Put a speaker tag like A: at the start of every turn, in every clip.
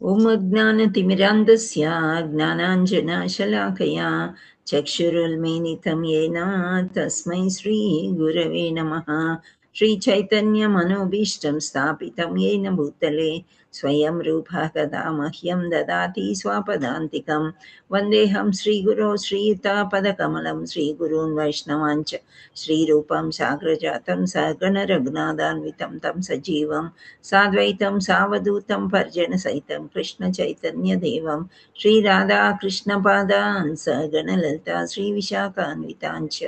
A: ॐ अज्ञानतिमिरान्धस्य ज्ञानाञ्जनशलाकया चक्षुरुन्मीलितं येन तस्मै श्रीगुरवे नमः। श्रीचैतन्यमनोभीष्टं स्थापितं येन भूतले स्वयं रूपः कदा मह्यं ददाति स्वपदान्तिकं। वन्देऽहं श्रीगुरो श्रीयुतापदकमलं श्रीगुरून् वैष्णवाञ्च श्रीरूपं साग्रजातं सगणरघुनाथान्वितं तं सजीवं साद्वैतं सावधूतं पर्जनसहितं कृष्णचैतन्यदेवं श्रीराधाकृष्णपादान् सगणललिता श्रीविशाखान्विताञ्च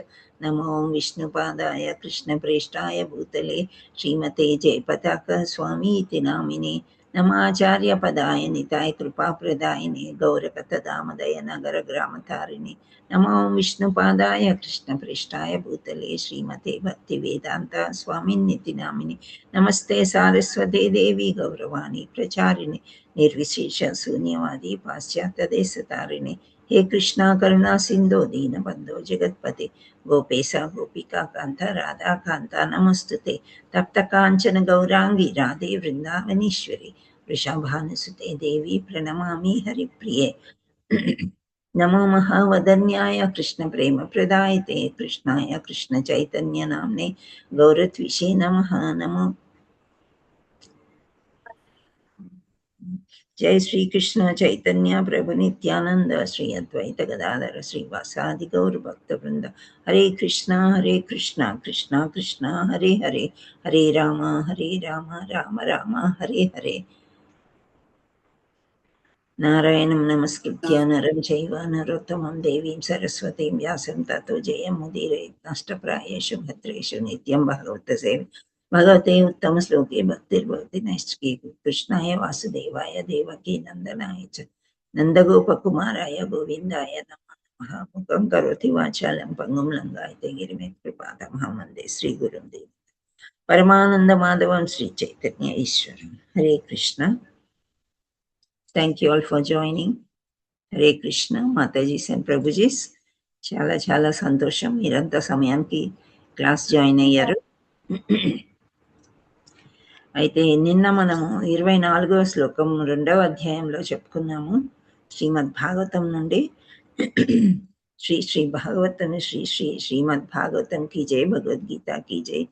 A: नमो विष्णुपादाय कृष्णप्रेष्ठाय भूतले श्रीमते जयपताका स्वामीति नामिने नमाचार्यपदाय निताय कृपाप्रदायिने गौरकथदामदय नगरग्रामतारिणे नमो विष्णुपादाय कृष्णप्रेष्ठाय भूतले श्रीमते भक्तिवेदान्ता स्वामिन्निति नामिने नमस्ते सारस्वते देवी गौरवाणी प्रचारिणे निर्विशेष शून्यवादी पाश्चात्यदेशतारिणे हे कृष्णा करुणा सिंधो दीनबंधो जगत्पते गोपेशा गोपिका कांता राधा कांता नमस्तुते तप्त कांचन गौरांगी राधे वृंदावनीश्वरी वृषभानुसुते देवी प्रणमामि हरिप्रिये नमो महावदन्याय कृष्णप्रेमप्रदायते कृष्णाय कृष्णचैतन्यनाम्ने गौरत्विषे नमः। नमो जय श्री कृष्ण चैतन्य प्रभु नित्यानंद श्री अद्वैत गदाधर श्रीवासादि गौर भक्त वृंद हरे कृष्णा कृष्णा कृष्णा हरे हरे हरे राम राम राम हरे हरे नारायणं नमस्कृत्य नरं चैव नरोत्तमं देवीं सरस्वतीं व्यासं ततो जयमुदीरयेत् नष्टप्रायेषु भद्रेषु नित्यं भागवतसेवे भगवते उत्तमश्लोके भक्तिर्भवति नैष्ठिकी कृष्णाय वासुदेवाय देवकी नन्दनाय च नन्दगोपकुमाराय गोविन्दाय नमः नमः। मुखं करोति वाचालं पङ्गुं लङ्घयते गिरिमेत्कृपातमहं वन्दे श्रीगुरुं देवं परमानन्दमाधवं श्रीचैतन्य ईश्वरं। Hare Krishna. Thank you all for joining. Hare Krishna మాతాజీస్ అండ్ ప్రభుజీస్, చాలా చాలా సంతోషం మీరంతా సమయానికి క్లాస్ జాయిన్ అయ్యారు. అయితే నిన్న మనము 24వ శ్లోకం 2వ అధ్యాయంలో చెప్పుకున్నాము. శ్రీమద్ భాగవతం నుండి శ్రీ శ్రీ భాగవతం శ్రీ శ్రీ శ్రీమద్ భాగవతం की जय, भगवद्गीता की जय,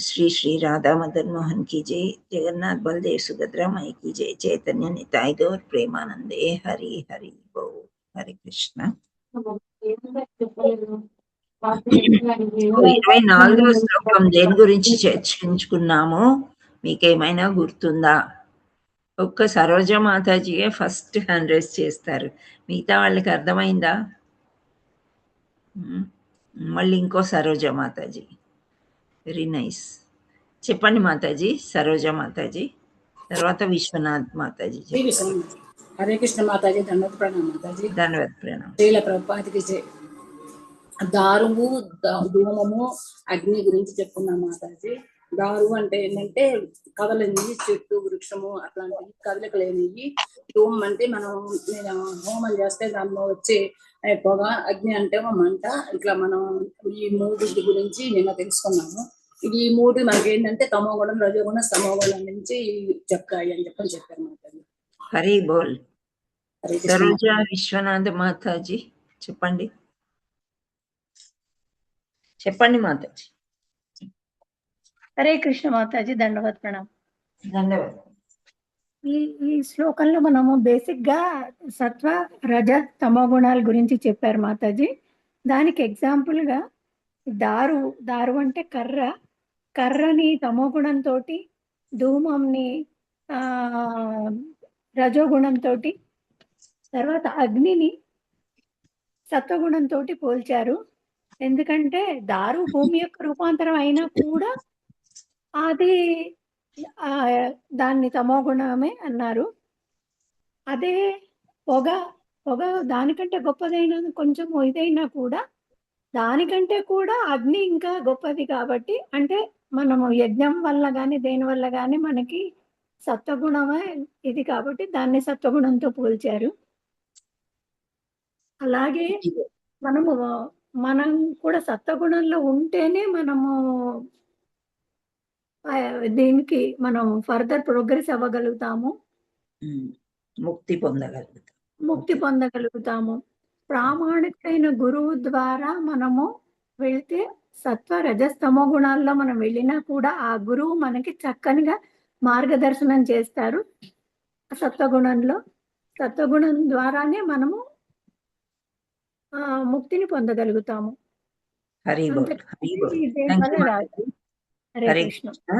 A: श्री श्री राधा मदन मोहन की जय, जगन्नाथ बलदेव सुभद्रा माई की जय, चैतन्य निताय गौर प्रेमानंदे हरि हरि बोल। हरे कृष्ण। 24వ శ్లోకం దేని గురించి చర్చించుకున్నామో మీకేమైనా గుర్తుందా? ఒక్క సరోజ మాతాజీయే ఫస్ట్ హ్యాండ్ రైజ్ చేస్తారు, మిగతా వాళ్ళకి అర్థమైందా? మళ్ళీ ఇంకో సరోజ మాతాజీ. Very nice. చెప్పండి మాతాజీ. సరోజ మాతాజీ తర్వాత విశ్వనాథ్ మాతాజీ.
B: హరే కృష్ణ మాతాజీ. ధన్యవాద ప్రణామ్ మాతాజీ.
A: ధన్యవాద ప్రణామ్.
B: శ్రీల ప్రభుపాదికి దారువు ధూమము అగ్ని గురించి చెప్పుకున్నాం మాతాజీ. దారువు అంటే ఏంటంటే కదలని చెట్టు వృక్షము అట్లాంటివి కదలిక లేనివి. ధూమం అంటే మనం హోమం చేస్తే దానిలో వచ్చే పొగ. అగ్ని అంటే మంట. ఇట్లా మనం ఈ మూడింటి గురించి నిన్న తెలుసుకున్నాము. ఈ మూడు మనకి ఏంటంటే తమోగుణం రజోగుణం స్తమోగుణం నుంచి చెప్తాయి అని చెప్పారు మాతాజీ.
A: హరి బోల్. సరోజ విశ్వనాథ్ మాతాజీ చెప్పండి. చెప్పండి మాతాజీ.
C: హరే కృష్ణ మాతాజీ. దండవత్ ప్రణామ్.
A: ధన్యవాదాలు.
C: ఈ శ్లోకంలో మనము బేసిక్ గా సత్వ రజ తమో గుణాల గురించి చెప్పారు మాతాజీ. దానికి ఎగ్జాంపుల్ గా దారు అంటే కర్రని తమో గుణంతో, ధూమంని రజోగుణంతో, తర్వాత అగ్నిని సత్వగుణంతో పోల్చారు. ఎందుకంటే దారు భూమి యొక్క రూపాంతరం అయినా కూడా అది దాన్ని తమోగుణమే అన్నారు. అదే పొగ దానికంటే గొప్పదైన కొంచెం ఇదైనా కూడా దానికంటే కూడా అగ్ని ఇంకా గొప్పది. కాబట్టి అంటే మనము యజ్ఞం వల్ల కానీ దేని వల్ల కానీ మనకి సత్వగుణమే ఇది కాబట్టి దాన్ని సత్వగుణంతో పోల్చారు. అలాగే మనం కూడా సత్వగుణంలో ఉంటేనే మనము దీనికి మనం ఫర్దర్ ప్రోగ్రెస్ అవ్వగలుగుతాము.
A: ముక్తి పొందగలుగుతాం.
C: ముక్తి
A: ఓకే.
C: పొందగలుగుతాము. ప్రామాణికైన గురువు ద్వారా మనము వెళ్తే సత్వ రజస్తమో గుణాల్లో మనం వెళ్ళినా కూడా ఆ గురువు మనకి చక్కనిగా మార్గదర్శనం చేస్తారు. సత్వగుణం ద్వారానే మనము ముక్తిని పొందగలుగుతాము.
A: హరి బోల్, హరి బోల్. థ్యాంక్ యూ మాతాజీ.
C: హరే
A: హరే
C: కృష్ణ.
A: కృష్ణ.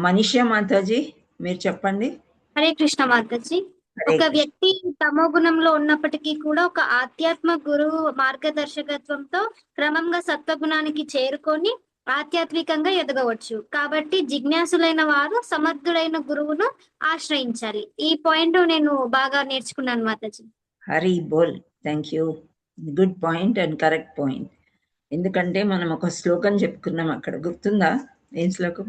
A: మనీషా మాతాజీ మీరు చెప్పండి.
D: హరే కృష్ణ మాతాజీ.
A: హరే
D: ఒక
A: కృష్ణ.
D: వ్యక్తి తమో గుణంలో ఉన్నప్పటికీ కూడా ఒక ఆధ్యాత్మ గురువు మార్గదర్శకత్వంతో క్రమంగా సత్వగుణానికి చేరుకొని ఆధ్యాత్మికంగా ఎదగవచ్చు. కాబట్టి జిజ్ఞాసులైన వారు సమర్థుడైన గురువును ఆశ్రయించాలి. ఈ పాయింట్ నేను బాగా నేర్చుకున్నాను మాతాజీ.
A: హరి బోల్. Thank you. Good point and correct point. ఎందుకంటే మనం ఒక శ్లోకం చెప్పుకున్నాం అక్కడ, గుర్తుందా? ఏం శ్లోకం?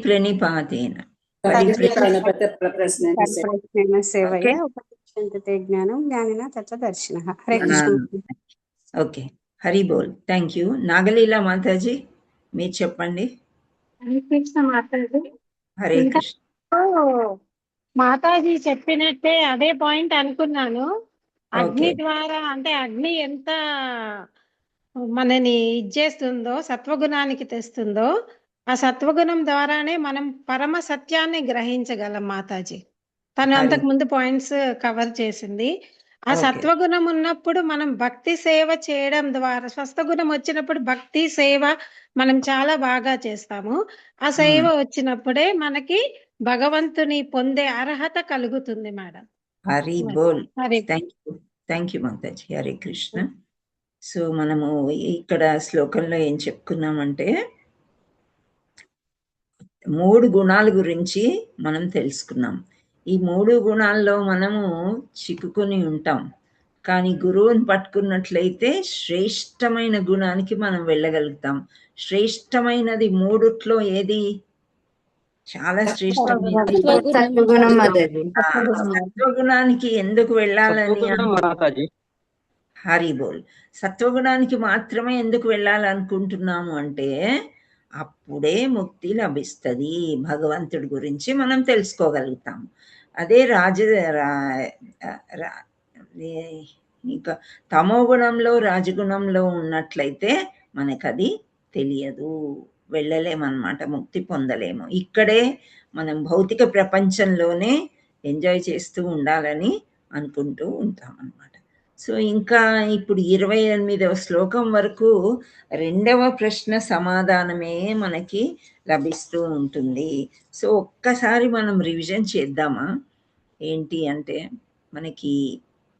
A: ప్రణిపాతేన ఓకే. హరి బోల్. Thank you. నాగలీలా మాతాజీ మీరు చెప్పండి.
E: హరే కృష్ణ మాతాజీ.
A: హరే కృష్ణ.
E: మాతాజీ చెప్పినట్టే అదే పాయింట్ అనుకున్నాను. అగ్ని ద్వారా అంటే అగ్ని ఎంత మనని ఇచ్చేస్తుందో, సత్వగుణానికి తెస్తుందో, ఆ సత్వగుణం ద్వారానే మనం పరమ సత్యాన్ని గ్రహించగలం మాతాజీ. తను అంతకు ముందు పాయింట్స్ కవర్ చేసింది. ఆ సత్వగుణం ఉన్నప్పుడు మనం భక్తి సేవ చేయడం ద్వారా, స్వస్థగుణం వచ్చినప్పుడు భక్తి సేవ మనం చాలా బాగా చేస్తాము. ఆ సేవ వచ్చినప్పుడే మనకి భగవంతుని పొందే అర్హత కలుగుతుంది మేడం.
A: హరి బోల్. థ్యాంక్ యూ మాతాజీ. హరే కృష్ణ. సో మనము ఇక్కడ శ్లోకంలో ఏం చెప్పుకున్నామంటే 3 గుణాల గురించి మనం తెలుసుకున్నాం. ఈ 3 గుణాల్లో మనము చిక్కుకొని ఉంటాం. కానీ గురువుని పట్టుకున్నట్లయితే శ్రేష్టమైన గుణానికి మనం వెళ్ళగలుగుతాం. శ్రేష్టమైనది 3లో ఏది? చాలా శ్రేష్టమైనది సత్వగుణానికి ఎందుకు వెళ్ళాలని? హరి బోల్. సత్వగుణానికి మాత్రమే ఎందుకు వెళ్ళాలనుకుంటున్నాము అంటే అప్పుడే ముక్తి లభిస్తుంది. భగవంతుడి గురించి మనం తెలుసుకోగలుగుతాము. అదే ఇంకా తమో గుణంలో రాజగుణంలో ఉన్నట్లయితే మనకది తెలియదు, వెళ్ళలేమన్నమాట, ముక్తి పొందలేము. ఇక్కడే మనం భౌతిక ప్రపంచంలోనే ఎంజాయ్ చేస్తూ ఉండాలని అనుకుంటూ ఉంటాం అన్నమాట. సో ఇంకా ఇప్పుడు 28వ శ్లోకం వరకు 2వ ప్రశ్న సమాధానమే మనకి లభిస్తూ ఉంటుంది. సో ఒక్కసారి మనం రివిజన్ చేద్దామా? ఏంటి అంటే మనకి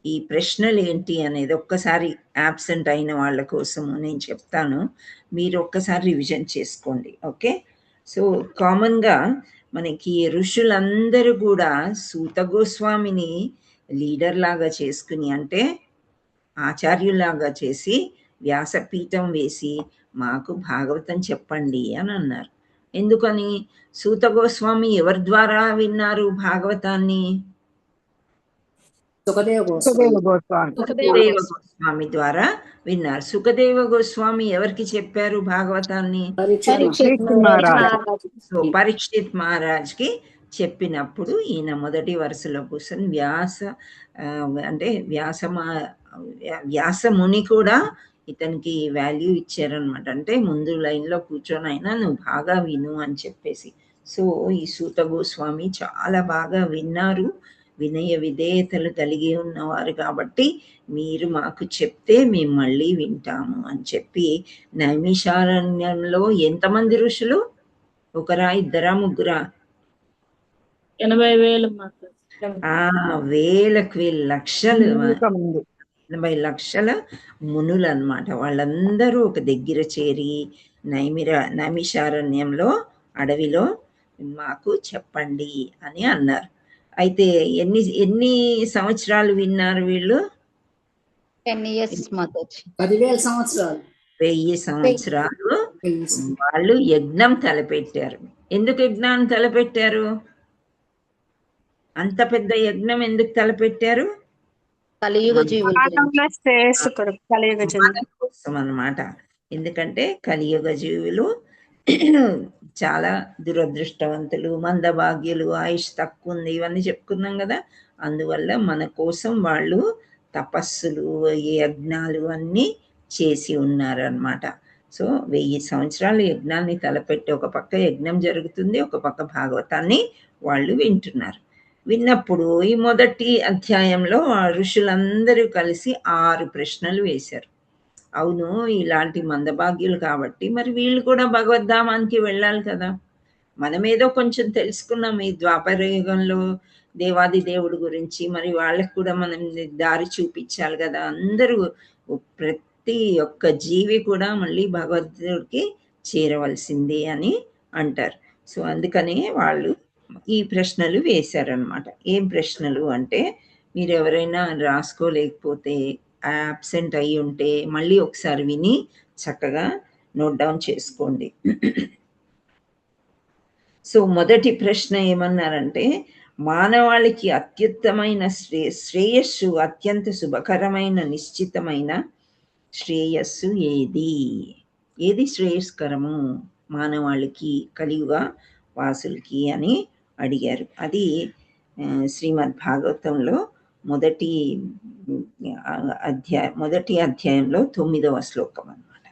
A: ఈ ప్రశ్నలు ఏంటి అనేది ఒక్కసారి యాబ్సెంట్ అయిన వాళ్ళ కోసము నేను చెప్తాను, మీరు ఒక్కసారి రివిజన్ చేసుకోండి. ఓకే. సో కామన్గా మనకి ఋషులందరూ కూడా సూత గోస్వామిని లీడర్ లాగా చేసుకుని, అంటే ఆచార్యులాగా చేసి వ్యాసపీఠం వేసి మాకు భాగవతం చెప్పండి అని అన్నారు. ఎందుకని? సూత గోస్వామి ఎవరి ద్వారా విన్నారు భాగవతాన్ని? సుఖదేవ గోస్వామి ద్వారా విన్నారు. సుఖదేవ గోస్వామి ఎవరికి చెప్పారు భాగవతాన్ని? పరీక్షిత్ మహారాజ్కి చెప్పినప్పుడు ఈయన మొదటి వరుసలో కూర్చొని వ్యాస ముని కూడా ఇతనికి వాల్యూ ఇచ్చారనమాట. అంటే ముందు లైన్లో కూర్చొని అయినా నువ్వు బాగా విను అని చెప్పేసి. సో ఈ సూత గోస్వామి చాలా బాగా విన్నారు, వినయ విధేయతలు కలిగి ఉన్నవారు. కాబట్టి మీరు మాకు చెప్తే మేము మళ్ళీ వింటాము అని చెప్పి నైమిషారణ్యంలో ఎంతమంది ఋషులు? ఒకరా, ఇద్దరా, ముగ్గురా?
B: 80,000
A: వేలకు లక్షలు, 80 లక్షల మునులు అన్నమాట. వాళ్ళందరూ ఒక దగ్గర చేరి నైమిషారణ్యంలో అడవిలో మాకు చెప్పండి అని అన్నారు. అయితే ఎన్ని సంవత్సరాలు విన్నారు వీళ్ళు?
D: 10
B: సంవత్సరాలు.
A: 1000 సంవత్సరాలు వాళ్ళు యజ్ఞం తలపెట్టారు. ఎందుకు యజ్ఞాన్ని తలపెట్టారు? అంత పెద్ద యజ్ఞం ఎందుకు తలపెట్టారు?
D: కలియుగ
A: కోసం అన్నమాట. ఎందుకంటే కలియుగ జీవులు చాలా దురదృష్టవంతులు, మందభాగ్యులు, ఆయుష్ తక్కువ ఉంది, ఇవన్నీ చెప్పుకున్నాం కదా. అందువల్ల మన కోసం వాళ్ళు తపస్సులు, యజ్ఞాలు అన్నీ చేసి ఉన్నారనమాట. సో 1000 సంవత్సరాలు యజ్ఞాన్ని తలపెట్టి ఒక పక్క యజ్ఞం జరుగుతుంది, ఒక పక్క భాగవతాన్ని వాళ్ళు వింటున్నారు. విన్నప్పుడు ఈ మొదటి అధ్యాయంలో ఋషులందరూ కలిసి 6 ప్రశ్నలు వేశారు. అవును, ఇలాంటి మందభాగ్యులు కాబట్టి మరి వీళ్ళు కూడా భగవద్ధామానికి వెళ్ళాలి కదా. మనమేదో కొంచెం తెలుసుకున్నాం ఈ ద్వాపర యుగంలో దేవాది దేవుడి గురించి, మరి వాళ్ళకి కూడా మనం దారి చూపించాలి కదా. అందరూ ప్రతి ఒక్క జీవి కూడా మళ్ళీ భగవద్గీతకి చేరవలసిందే అని అంటారు. సో అందుకనే వాళ్ళు ఈ ప్రశ్నలు వేశారనమాట. ఏం ప్రశ్నలు అంటే, మీరు ఎవరైనా రాసుకోలేకపోతే, యాబ్సెంట్ అయి ఉంటే మళ్ళీ ఒకసారి విని చక్కగా నోట్ డౌన్ చేసుకోండి. సో మొదటి ప్రశ్న ఏమన్నారంటే, మానవాళికి అత్యుత్తమైన శ్రేయస్సు, అత్యంత శుభకరమైన నిశ్చితమైన శ్రేయస్సు ఏది? ఏది శ్రేయస్కరము మానవాళికి, కలియుగ వాసులకి అని అడిగారు. అది శ్రీమద్ భాగవతంలో మొదటి అధ్యాయంలో 9వ శ్లోకం అన్నమాట.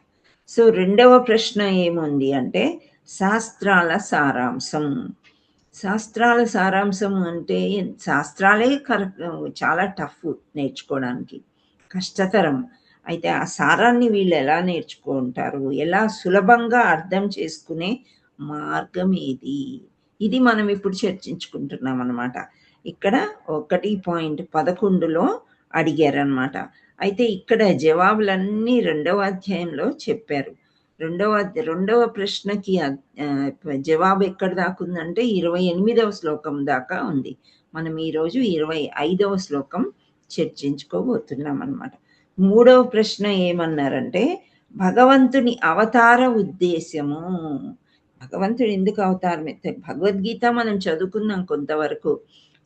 A: సో రెండవ ప్రశ్న ఏముంది అంటే, శాస్త్రాల సారాంశం. శాస్త్రాల సారాంశం అంటే, శాస్త్రాలే చాలా టఫ్ నేర్చుకోవడానికి, కష్టతరం. అయితే ఆ సారాన్ని వీళ్ళు ఎలా నేర్చుకుంటారు, ఎలా సులభంగా అర్థం చేసుకునే మార్గం ఏది? ఇది మనం ఇప్పుడు చర్చించుకుంటున్నాం అన్నమాట. ఇక్కడ 1.11లో అడిగారనమాట. అయితే ఇక్కడ జవాబులన్నీ 2వ అధ్యాయంలో చెప్పారు. రెండవ ప్రశ్నకి జవాబు ఎక్కడ దాకా ఉందంటే 28వ శ్లోకం దాకా ఉంది. మనం ఈరోజు 25వ శ్లోకం చర్చించుకోబోతున్నాం అన్నమాట. 3వ ప్రశ్న ఏమన్నారంటే, భగవంతుని అవతార ఉద్దేశము. భగవంతుడు ఎందుకు అవతారం ఎత్తారు? భగవద్గీత మనం చదువుకున్నాం కొంతవరకు.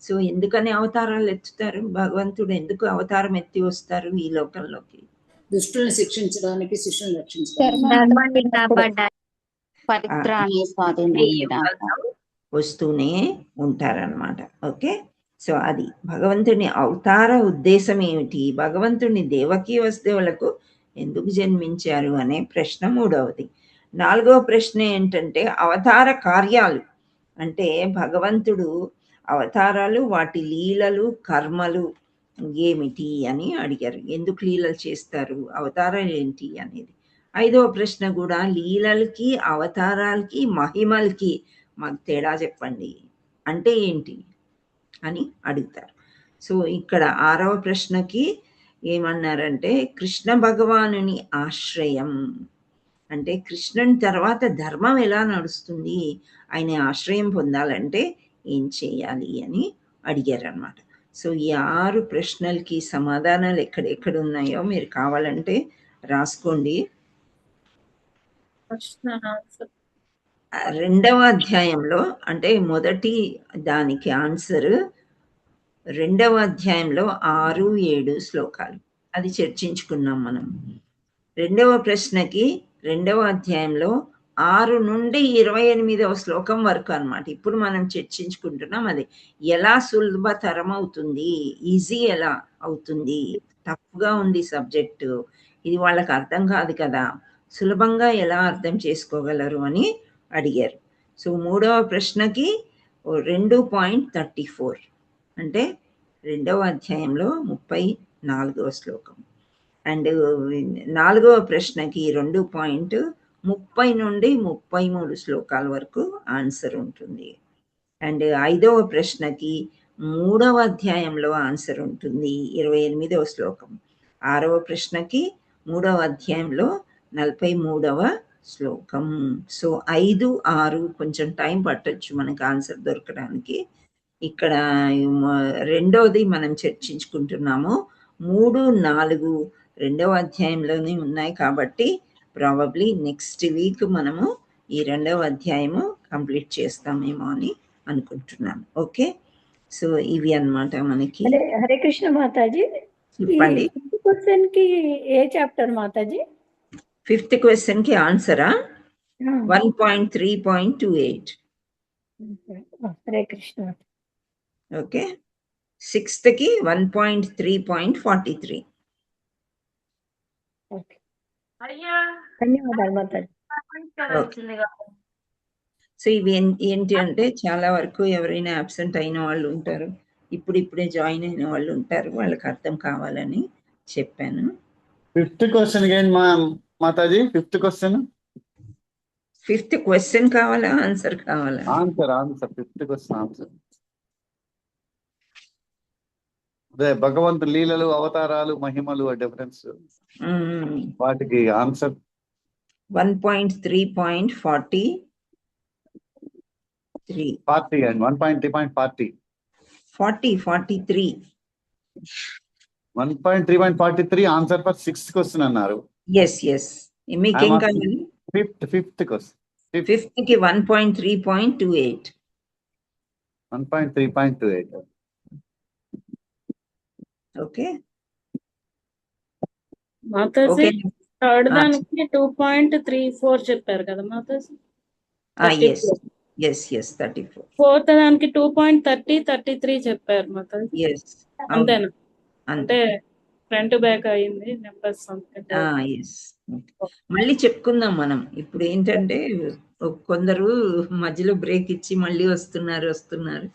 A: సో ఎందుకని అవతారాలు ఎత్తుతారు? భగవంతుడు ఎందుకు అవతారం ఎత్తి వస్తారు ఈ లోకంలోకి?
B: దుష్టుల్ని శిక్షించడానికి, శిష్యులను రక్షించడానికి,
A: వస్తూనే ఉంటారనమాట. ఓకే, సో అది భగవంతుని అవతార ఉద్దేశం ఏమిటి, భగవంతుని దేవకీ వసుదేవులకు ఎందుకు జన్మించారు అనే ప్రశ్న 3వది. 4వ ప్రశ్న ఏంటంటే, అవతార కార్యాలు అంటే భగవంతుడు అవతారాలు, వాటి లీలలు, కర్మలు ఏమిటి అని అడిగారు. ఎందుకు లీలలు చేస్తారు, అవతారాలు ఏంటి అనేది. 5వ ప్రశ్న కూడా లీలలకి, అవతారాలకి, మహిమలకి మాకు తేడా చెప్పండి అంటే ఏంటి అని అడుగుతారు. సో ఇక్కడ 6వ ప్రశ్నకి ఏమన్నారంటే, కృష్ణ భగవానుని ఆశ్రయం అంటే కృష్ణుని తర్వాత ధర్మం ఎలా నడుస్తుంది, ఆయన ఆశ్రయం పొందాలంటే ఏం చేయాలి అని అడిగారు అన్నమాట. సో ఈ 6 ప్రశ్నలకి సమాధానాలు ఎక్కడెక్కడ ఉన్నాయో మీరు కావాలంటే రాసుకోండి. 2వ అధ్యాయంలో అంటే మొదటి దానికి ఆన్సర్ 2వ అధ్యాయంలో 6, 7 శ్లోకాలు అది చర్చించుకున్నాం మనం. 2వ ప్రశ్నకి 2వ అధ్యాయంలో 6 నుండి 28వ శ్లోకం వరకు అన్నమాట. ఇప్పుడు మనం చర్చించుకుంటున్నాం అది ఎలా సులభతరం అవుతుంది, ఈజీ ఎలా అవుతుంది. టఫ్గా ఉంది సబ్జెక్టు, ఇది వాళ్ళకి అర్థం కాదు కదా, సులభంగా ఎలా అర్థం చేసుకోగలరు అని అడిగారు. సో 3వ ప్రశ్నకి 2.34 అంటే 2వ అధ్యాయంలో 34వ శ్లోకం. అండ్ 4వ ప్రశ్నకి 2.30 నుండి 33 శ్లోకాల వరకు ఆన్సర్ ఉంటుంది. అండ్ 5వ ప్రశ్నకి 3వ అధ్యాయంలో ఆన్సర్ ఉంటుంది, 28వ శ్లోకం. 6వ ప్రశ్నకి 3వ అధ్యాయంలో 43వ శ్లోకం. సో 5, 6 కొంచెం టైం పట్టొచ్చు మనకు ఆన్సర్ దొరకడానికి. ఇక్కడ 2వది మనం చర్చించుకుంటున్నాము. 3, 4 2వ అధ్యాయంలోనే ఉన్నాయి కాబట్టి ప్రాబబ్లీ నెక్స్ట్ వీక్ మనము ఈ 2వ అధ్యాయము కంప్లీట్ చేస్తామేమో అని అనుకుంటున్నాను. ఓకే, సో ఇవి అన్నమాట మనకి.
C: హరే కృష్ణ మాతాజీ.
A: చెప్పండి.
C: 5th క్వశ్చన్ కి ఏ చాప్టర్ మాతాజీ?
A: 5th క్వశ్చన్ కి ఆన్సరా? 1.3.28.
C: హరే కృష్ణ.
A: ఓకే. 6th కి 1.3.43.
C: ఓకే, ధన్యవాదాలు మాతాజీ.
A: సో ఇవి ఏంటి అంటే చాలా వరకు ఎవరైనా అబ్సెంట్ అయిన వాళ్ళు ఉంటారు, ఇప్పుడిప్పుడే జాయిన్ అయిన వాళ్ళు ఉంటారు, వాళ్ళకి అర్థం కావాలని చెప్పాను.
F: 5th question again Mataji. 5th question.
A: 5th question కావాలా, ఆన్సర్ కావాలా?
F: Answer 5th question answer. అదే భగవంతు లీలలు, అవతారాలు, మహిమలు డిఫరెన్స్, వాటికి answer
A: 1.3.43.
F: 40 and 1.3.40.
A: 43.
F: 1.3.43 answer for 6th question అన్నారు.
A: ఎస్ మీకేం కావాలి?
F: 5th question.
A: 5th కి 1.3.28.
F: 1.3.28.
A: ఓకే
B: మాతాజీ థర్డ్ దానికి 2.34 చెప్పారు కదా మాతాజీ.
A: ఎస్ 34.
B: ఫోర్త్ దానికి 2.33 చెప్పారు మాతాజీ. అంతేనా? అంటే ఫ్రంట్ బ్యాక్ అయింది నెంబర్స్.
A: మళ్ళీ చెప్పుకుందాం మనం. ఇప్పుడు ఏంటంటే కొందరు మధ్యలో బ్రేక్ ఇచ్చి మళ్ళీ వస్తున్నారు.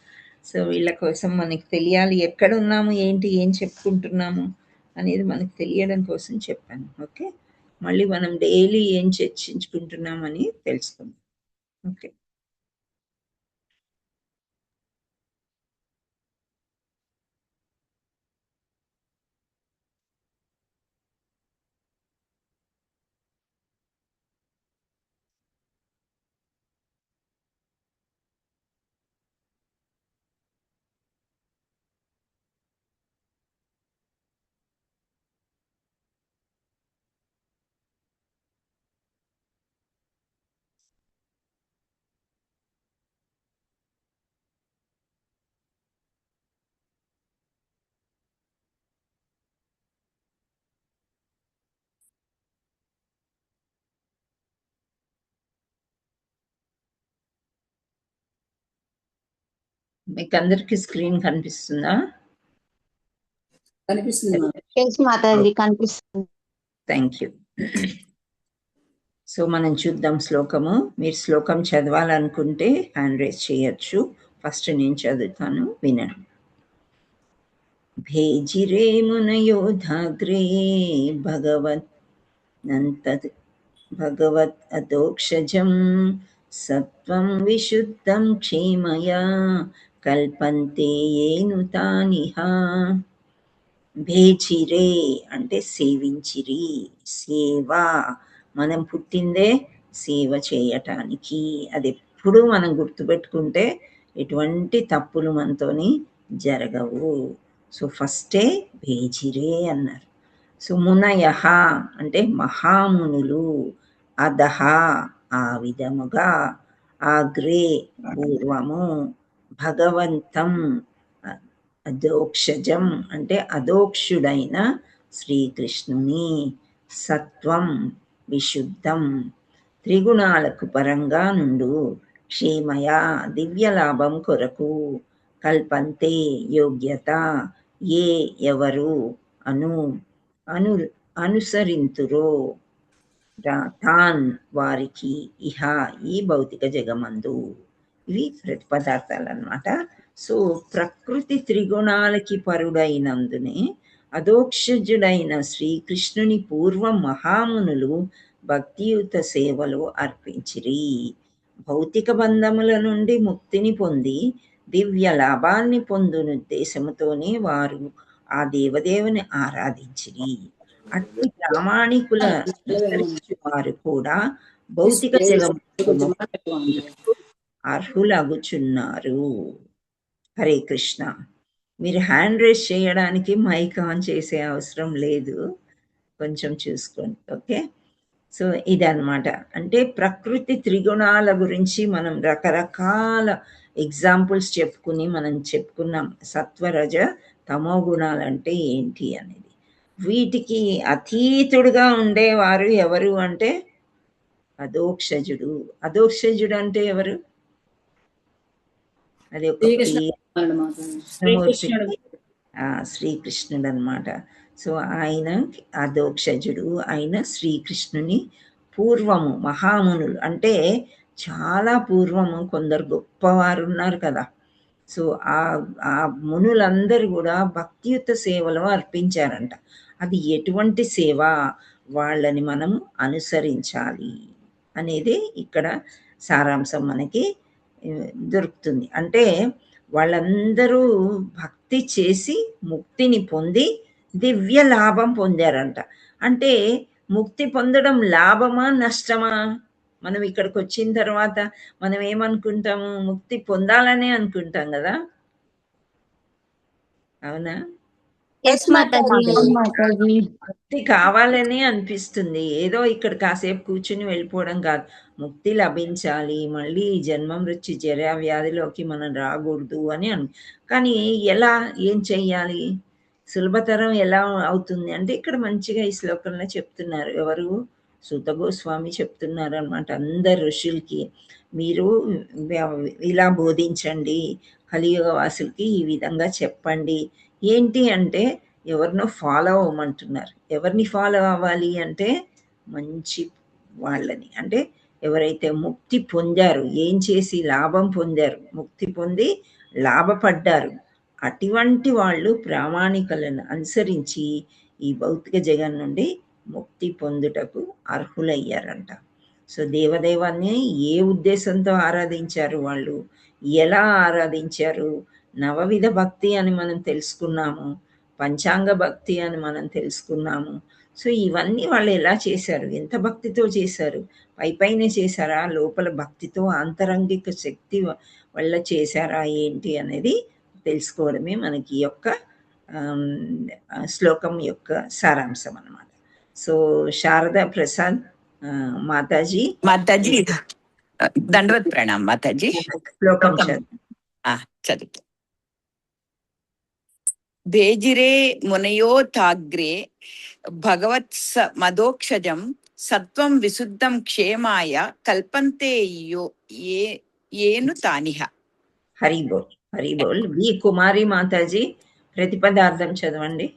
A: సో వీళ్ళ కోసం మనకి తెలియాలి ఎక్కడ ఉన్నాము, ఏంటి, ఏం చెప్పుకుంటున్నాము అనేది మనకు తెలియడం కోసం చెప్పాను. ఓకే, మళ్ళీ మనం డైలీ ఏం చర్చించుకుంటున్నామని తెలుసుకుందాం. ఓకే, మీకు అందరికి స్క్రీన్ కనిపిస్తుందా?
G: కనిపిస్తుంది.
A: Thank you. సో మనం చూద్దాం శ్లోకము. మీరు శ్లోకం చదవాలనుకుంటే హ్యాండ్ రేస్ చేయొచ్చు. ఫస్ట్ నేను చదువుతాను, వినండి. భేజిరే మునయోధాగ్రే భగవత్ అదోక్షజం సత్వం విశుద్ధం క్షేమయా కల్పంతే ఏను తానిహ. భేజిరే అంటే సేవించిరి. సేవ, మనం పుట్టిందే సేవ చేయటానికి. అది ఎప్పుడు మనం గుర్తుపెట్టుకుంటే ఎటువంటి తప్పులు మనతోని జరగవు. సో ఫస్టే భేజిరే అన్నారు. సో మునయః అంటే మహామునులు, అధః ఆ విధముగా, అగ్రే పూర్వము, భగవంతం అదోక్షజం అంటే అదోక్షుడైన శ్రీకృష్ణుని, సత్వం విశుద్ధం త్రిగుణాలకు పరంగా నుండు, క్షేమయ దివ్య లాభం కొరకు, కల్పంతే యోగ్యత ఏ ఎవరు అనుసరింతురో తాన్ వారికి ఇహ ఈ భౌతిక జగమందు. ఇవి ప్రతిపదార్థాలు అన్నమాట. సో ప్రకృతి త్రిగుణాలకి పరుడైనందునే అదోక్షజుడైన శ్రీకృష్ణుని పూర్వం మహామునులు భక్తియుత సేవలు అర్పించిరి. భౌతిక బంధముల నుండి ముక్తిని పొంది దివ్య లాభాన్ని పొందునుద్దేశముతోనే వారు ఆ దేవదేవుని ఆరాధించిరి. అట్టి ప్రామాణికుల వారు కూడా భౌతిక జగము అర్హులగుచున్నారు. హరే కృష్ణ. మీరు హ్యాండ్ రేస్ చేయడానికి మైక్ ఆన్ చేసే అవసరం లేదు, కొంచెం చూసుకోండి. ఓకే, సో ఇదన్నమాట. అంటే ప్రకృతి త్రిగుణాల గురించి మనం రకరకాల ఎగ్జాంపుల్స్ మనం చెప్పుకున్నాం. సత్వరజ తమో గుణాలు అంటే ఏంటి అనేది. వీటికి అతీతుడుగా ఉండేవారు ఎవరు అంటే అధోక్షజుడు. అధోక్షజుడు అంటే ఎవరు? అది ఒక
B: శ్రీకృష్ణుడు
A: శ్రీకృష్ణుడు అనమాట. సో ఆయన అధోక్షజుడు. ఆయన శ్రీకృష్ణుని పూర్వము మహామునులు అంటే చాలా పూర్వము కొందరు గొప్పవారు ఉన్నారు కదా. సో ఆ మునులందరూ కూడా భక్తియుత సేవలు అర్పించారంట. అది ఎటువంటి సేవ, వాళ్ళని మనం అనుసరించాలి అనేది ఇక్కడ సారాంశం మనకి దొరుకుతుంది. అంటే వాళ్ళందరూ భక్తి చేసి ముక్తిని పొంది దివ్య లాభం పొందారంట. అంటే ముక్తి పొందడం లాభమా నష్టమా? మనం ఇక్కడికి వచ్చిన తర్వాత మనం ఏమనుకుంటాము? ముక్తి పొందాలనే అనుకుంటాం కదా, అవునా? ముక్తి కావాలనే అనిపిస్తుంది. ఏదో ఇక్కడ కాసేపు కూర్చుని వెళ్ళిపోవడం కాదు. ముక్తి లభించాలి, మళ్ళీ జన్మ మృత్యు జరా వ్యాధిలోకి మనం రాకూడదు అని కానీ ఎలా, ఏం చెయ్యాలి? సులభతరం ఎలా అవుతుంది అంటే ఇక్కడ మంచిగా ఈ శ్లోకంలో చెప్తున్నారు. ఎవరు? సూత గోస్వామి చెప్తున్నారు అనమాట అందరు ఋషులకి. మీరు ఇలా బోధించండి, కలియుగ వాసులకి ఈ విధంగా చెప్పండి. ఏంటి అంటే ఎవరినో ఫాలో అవ్వమంటున్నారు. ఎవరిని ఫాలో అవ్వాలి అంటే మంచి వాళ్ళని, అంటే ఎవరైతే ముక్తి పొందారు, ఏం చేసి లాభం పొందారు, ముక్తి పొంది లాభపడ్డారు, అటువంటి వాళ్ళు ప్రామాణికలను అనుసరించి ఈ భౌతిక జగన్ నుండి ముక్తి పొందుటకు అర్హులయ్యారంట. సో దేవదేవాన్ని ఏ ఉద్దేశంతో ఆరాధించారు, వాళ్ళు ఎలా ఆరాధించారు? నవవిధ భక్తి అని మనం తెలుసుకున్నాము, పంచాంగ భక్తి అని మనం తెలుసుకున్నాము. సో ఇవన్నీ వాళ్ళు ఎలా చేశారు, ఎంత భక్తితో చేశారు? పైపైనే చేశారా, లోపల భక్తితో ఆంతరంగిక శక్తి వల్ల చేశారా ఏంటి అనేది తెలుసుకోవడమే మనకి ఈ యొక్క శ్లోకం యొక్క సారాంశం అన్నమాట. సో శారదా ప్రసాద్ మాతాజీ
G: దండవత్ ప్రణామ్ మాతాజీ.
A: శ్లోకం
G: చదువు. బేజిరే మునయోతాగ్రే భగవత్స మదోక్షజం సత్వం విశుద్ధం క్షేమాయ కల్పంతే ఏను తానిహ.
A: హరిబోల్ హరిబోల్. బి కుమారి మాతాజీ ప్రతిపదార్థం చదవండి.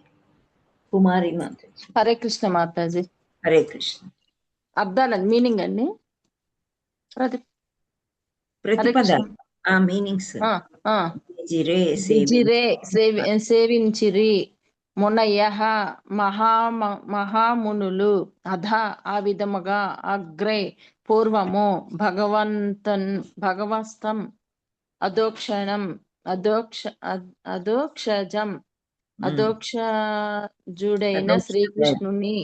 A: కుమారి మాతాజీ.
B: హరే కృష్ణ మాతాజీ.
A: హరే కృష్ణ.
B: అర్థాలండి, మీనింగ్ అండి.
A: ప్రతిపదార్థం మీనింగ్స్.
B: సేవించిరి మునయః మహామునులు అధ ఆ విధముగా అగ్రే పూర్వము భగవస్తం అధోక్షజం అధోక్షజుడైన శ్రీకృష్ణుని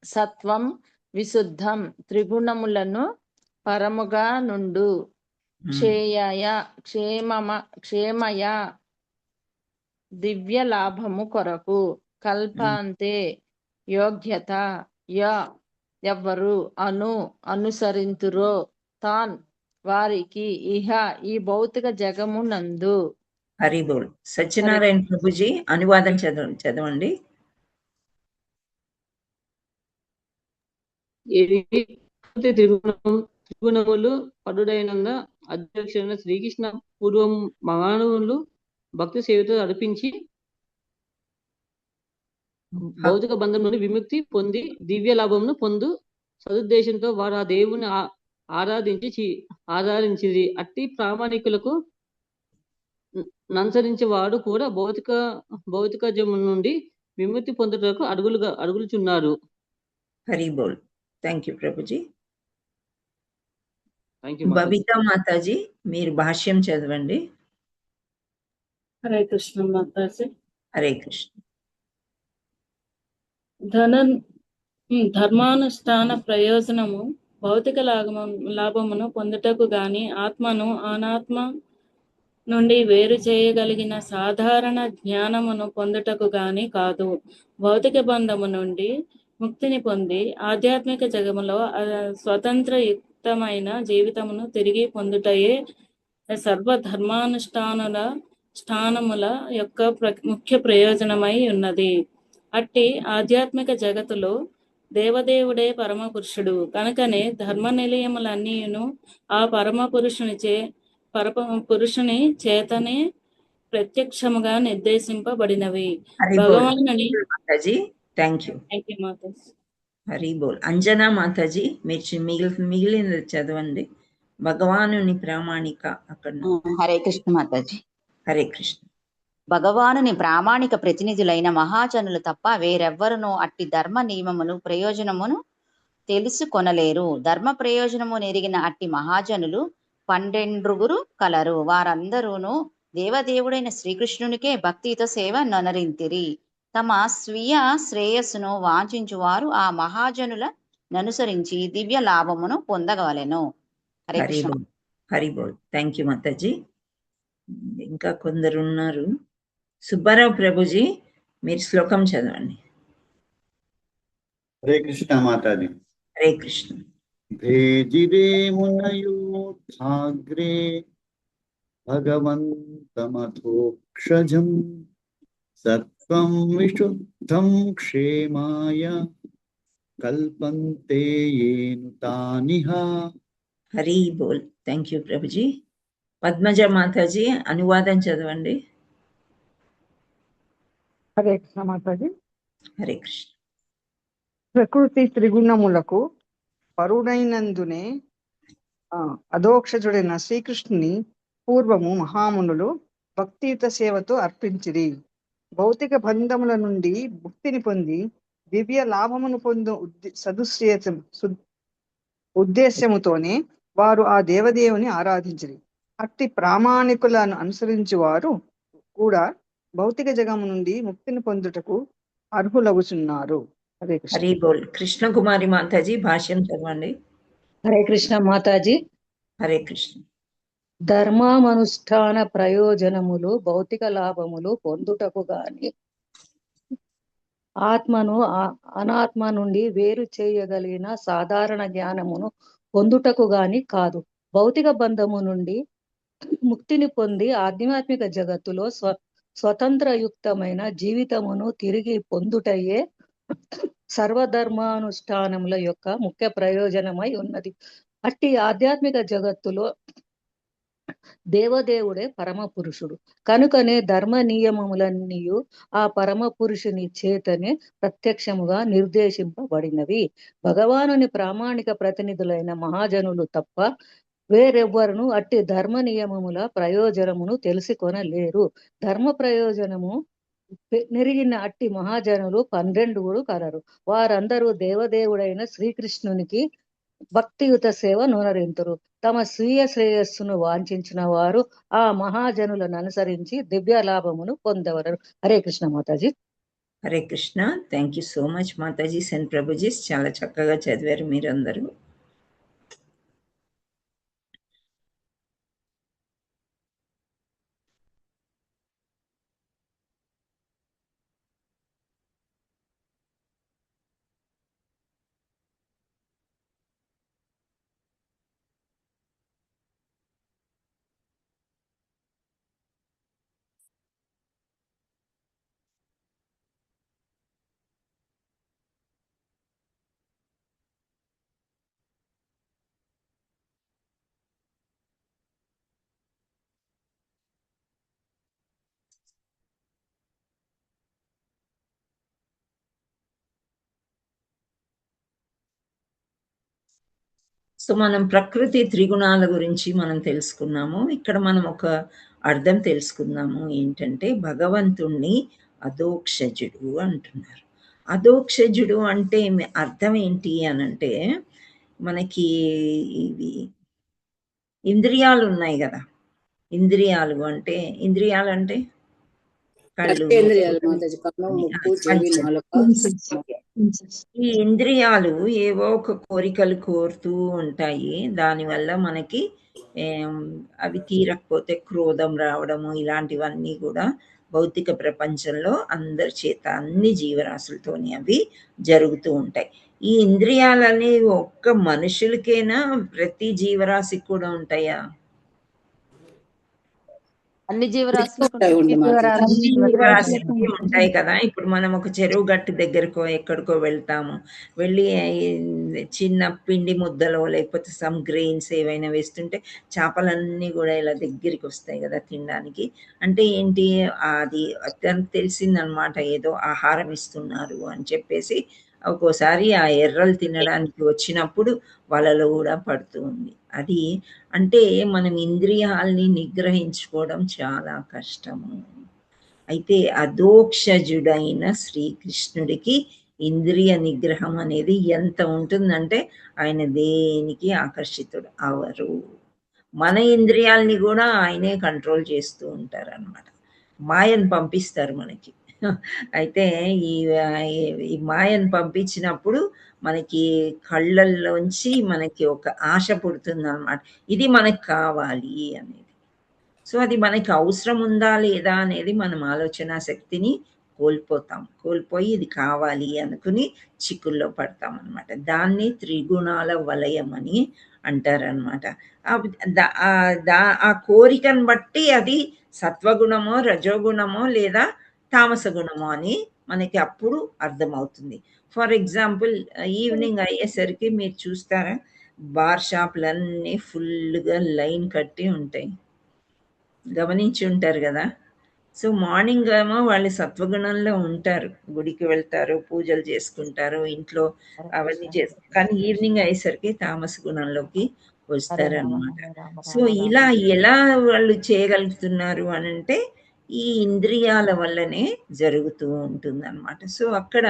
B: సత్వం విశుద్ధం త్రిగుణములను పరముగా నుండు క్షేమయ దివ్య లాభము కొరకు కల్పాంతే యోగ్యత ఎవరు అనుసరింతురో తాన్ వారికి ఇహ ఈ భౌతిక జగమునందు.
A: హరిబోల్. సత్యనారాయణ ప్రభుజీ అనువాదం చదవండి.
H: త్రిగుణములు పడుడైన అధ్యక్షుడైన శ్రీకృష్ణ పూర్వం మహానువులు భక్తి సేవతో నడిపించి భౌతిక బంధం నుండి విముక్తి పొంది దివ్య లాభమును పొందు సదుద్దేశంతో వారు ఆ దేవుని ఆరాధించింది. అట్టి ప్రామాణికులకు ననుసరించే వాడు కూడా భౌతిక జము నుండి విముక్తి పొందుటకు అడుగులుచున్నారు.
A: హరిబోల్. Thank you Prabhuji. బబితా మాతాజీ మీరు భాష్యం చదవండి.
B: హరే కృష్ణ మాతాజీ.
A: హరే కృష్ణ.
B: ధర్మానుష్ఠాన ప్రయోజనము భౌతిక లాభమును పొందుటకు గాని ఆత్మను అనాత్మ నుండి వేరు చేయగలిగిన సాధారణ జ్ఞానమును పొందుటకు గాని కాదు. భౌతిక బంధము నుండి ముక్తిని పొంది ఆధ్యాత్మిక జగములో స్వతంత్రయుక్తమైన జీవితమును తిరిగి పొందుటయే సర్వధర్మానుష్ఠానముల యొక్క ముఖ్య ప్రయోజనమై ఉన్నది. అట్టి ఆధ్యాత్మిక జగత్తులో
I: దేవదేవుడే పరమ పురుషుడు కనుకనే ధర్మ నిలయములన్నీయును ఆ పరమ పురుషుని చేతనే ప్రత్యక్షముగా నిర్దేశింపబడినవి. భగవానుని
A: మాతాజీ థ్యాంక్ యూ.
I: మాతాజీ.
A: హరి బోల్. అంజనా మాతాజీ మీరు మిగిలినది చదవండి. భగవానుని ప్రామాణిక అక్కడ.
J: హరే కృష్ణ మాతాజీ.
A: హరే కృష్ణ.
J: భగవానుని ప్రామాణిక ప్రతినిధులైన మహాజనులు తప్ప వేరెవ్వరునూ అట్టి ధర్మ నియమమును ప్రయోజనమును తెలుసుకొనలేరు. ధర్మ ప్రయోజనము నెరిగిన అట్టి మహాజనులు 12 కలరు. వారందరూను దేవదేవుడైన శ్రీకృష్ణునికే భక్తితో సేవ నొనరింతిరి. తమ స్వీయ శ్రేయస్సును వాంఛించువారు ఆ మహాజనుల ననుసరించి దివ్య లాభమును పొందగలెను. హరే కృష్ణ.
A: హరి బోల్. థ్యాంక్ యూ మాతాజీ. ఇంకా కొందరు ఉన్నారు. సుబ్బారావు ప్రభుజీ మీరు శ్లోకం చదవండి.
F: హరే కృష్ణ మాతాజీ.
A: హరే కృష్ణ.
F: భేజిరే మునయోధాగ్రే భగవంతమథోక్షజం సత్వం విశుద్ధం క్షేమాయ కల్పంతే ఏను తానిహ.
A: హరి బోల్. Thank you Prabhuji. పద్మజ మాతాజీ అనువాదం చదవండి.
K: హరే కృష్ణ మాతాజీ.
A: హరే కృష్ణ.
K: ప్రకృతి త్రిగుణములకు పరుడైనందునే అధోక్షజుడైన శ్రీకృష్ణుని పూర్వము మహామునులు భక్తియుత సేవతో అర్పించిరి. భౌతిక బంధముల నుండి ముక్తిని పొంది దివ్య లాభమును పొందు ఉద్దేశ్యముతోనే వారు ఆ దేవదేవుని ఆరాధించిరి. అట్టి ప్రామాణికులను అనుసరించి వారు కూడా భౌతిక జగము నుండి ముక్తిని పొందుటకు అర్హులగుచున్నారు. హరే కృష్ణ.
A: హరి బోల్. కృష్ణకుమారి మాతాజీ భాష్యం చదవండి.
B: హరే కృష్ణ మాతాజీ.
A: హరే కృష్ణ.
B: ధర్మానుష్ఠాన ప్రయోజనములు భౌతిక లాభములు పొందుటకు గాని ఆత్మను అనాత్మ నుండి వేరు చేయగలిగిన సాధారణ జ్ఞానమును పొందుటకు గాని కాదు. భౌతిక బంధము నుండి ముక్తిని పొంది ఆధ్యాత్మిక జగత్తులో స్వతంత్రయుక్తమైన జీవితమును తిరిగి పొందుటయే సర్వధర్మానుష్ఠానముల యొక్క ముఖ్య ప్రయోజనమై ఉన్నది. అట్టి ఆధ్యాత్మిక జగత్తులో దేవదేవుడే పరమ పురుషుడు కనుకనే ధర్మ నియమములన్నీ ఆ పరమ పురుషుని చేతనే ప్రత్యక్షముగా నిర్దేశింపబడినవి. భగవానుని ప్రామాణిక ప్రతినిధులైన మహాజనులు తప్ప వేరెవ్వరును అట్టి ధర్మ నియమముల ప్రయోజనమును తెలుసుకొనలేరు. ధర్మ ప్రయోజనము నెరిగిన అట్టి మహాజనులు 12 కలరు. వారందరూ దేవదేవుడైన శ్రీకృష్ణునికి భక్తియుత సేవ నొనరింతురు. తమ స్వీయ శ్రేయస్సును వాంఛించిన వారు ఆ మహాజనులను అనుసరించి దివ్య లాభమును పొందవరు. హరే కృష్ణ మాతాజీ.
A: Hare Krishna. Thank you so much మాతాజీ అండ్ ప్రభుజీ. చాలా చక్కగా చదివారు మీరందరూ. సో మనం ప్రకృతి త్రిగుణాల గురించి మనం తెలుసుకున్నాము. ఇక్కడ మనం ఒక అర్థం తెలుసుకుందాము. ఏంటంటే భగవంతుణ్ణి అధోక్షజుడు అంటున్నారు. అధోక్షజుడు అంటే అర్థం ఏంటి అనంటే మనకి ఇవి ఇంద్రియాలు ఉన్నాయి కదా. ఇంద్రియాలు అంటే కళ్ళు, ఈ ఇంద్రియాలు ఏవో ఒక కోరికలు కోరుతూ ఉంటాయి. దానివల్ల మనకి అవి తీరకపోతే క్రోధం రావడము, ఇలాంటివన్నీ కూడా భౌతిక ప్రపంచంలో అందరి చేత అన్ని జీవరాశులతోని అవి జరుగుతూ ఉంటాయి. ఈ ఇంద్రియాలని ఒక్క మనుషులకేనా ప్రతి జీవరాశికి కూడా ఉంటాయా?
H: అన్ని జీవరాశులకు
B: ఉంటాయి ఉండు మాతాజీ.
A: అన్ని
K: జీవరాశులకు
A: జీవరాశులకి ఉంటాయి కదా. ఇప్పుడు మనం ఒక చెరువు గట్టు దగ్గరకో ఎక్కడికో వెళ్తాము. వెళ్ళి చిన్న పిండి ముద్దలో లేకపోతే సమ్ గ్రెయిన్స్ ఏవైనా వేస్తుంటే చేపలన్నీ కూడా ఇలా దగ్గరికి వస్తాయి కదా తినడానికి. అంటే ఏంటి, అది తనకు తెలిసిందనమాట, ఏదో ఆహారం ఇస్తున్నారు అని చెప్పేసి. ఒక్కోసారి ఆ ఎర్రలు తినడానికి వచ్చినప్పుడు వలలో కూడా పడుతూ ఉంది. అది అంటే మనం ఇంద్రియాల్ని నిగ్రహించుకోవడం చాలా కష్టము. అయితే అదోక్షజుడైన శ్రీకృష్ణుడికి ఇంద్రియ నిగ్రహం అనేది ఎంత ఉంటుందంటే ఆయన దేనికి ఆకర్షితుడు అవరు. మన ఇంద్రియాల్ని కూడా ఆయనే కంట్రోల్ చేస్తూ ఉంటారన్నమాట. మాయను పంపిస్తారు మనకి. అయితే ఈ మాయను పంపించినప్పుడు మనకి కళ్ళల్లోంచి మనకి ఒక ఆశ పుడుతుందన్నమాట, ఇది మనకు కావాలి అనేది. సో అది మనకి అవసరం ఉందా లేదా అనేది మనం ఆలోచన శక్తిని కోల్పోయి ఇది కావాలి అనుకుని చిక్కుల్లో పడతాం అనమాట. దాన్ని త్రిగుణాల వలయం అని అంటారనమాట. ఆ కోరికను బట్టి అది సత్వగుణమో రజోగుణమో లేదా తామస గుణమో అని మనకి అప్పుడు అర్థమవుతుంది. ఫర్ ఎగ్జాంపుల్, ఈవినింగ్ అయ్యేసరికి మీరు చూస్తారా, బార్ షాపులన్నీ ఫుల్గా లైన్ కట్టి ఉంటాయి, గమనించి ఉంటారు కదా. సో మార్నింగ్ ఏమో వాళ్ళు సత్వగుణంలో ఉంటారు, గుడికి వెళ్తారు, పూజలు చేసుకుంటారు, ఇంట్లో అవన్నీ చేస్తారు. కానీ ఈవినింగ్ అయ్యేసరికి తామస గుణంలోకి వస్తారనమాట. సో ఇలా ఎలా వాళ్ళు చేయగలుగుతున్నారు అని అంటే ఈ ఇంద్రియాల వల్లనే జరుగుతూ ఉంటుందన్నమాట. సో అక్కడ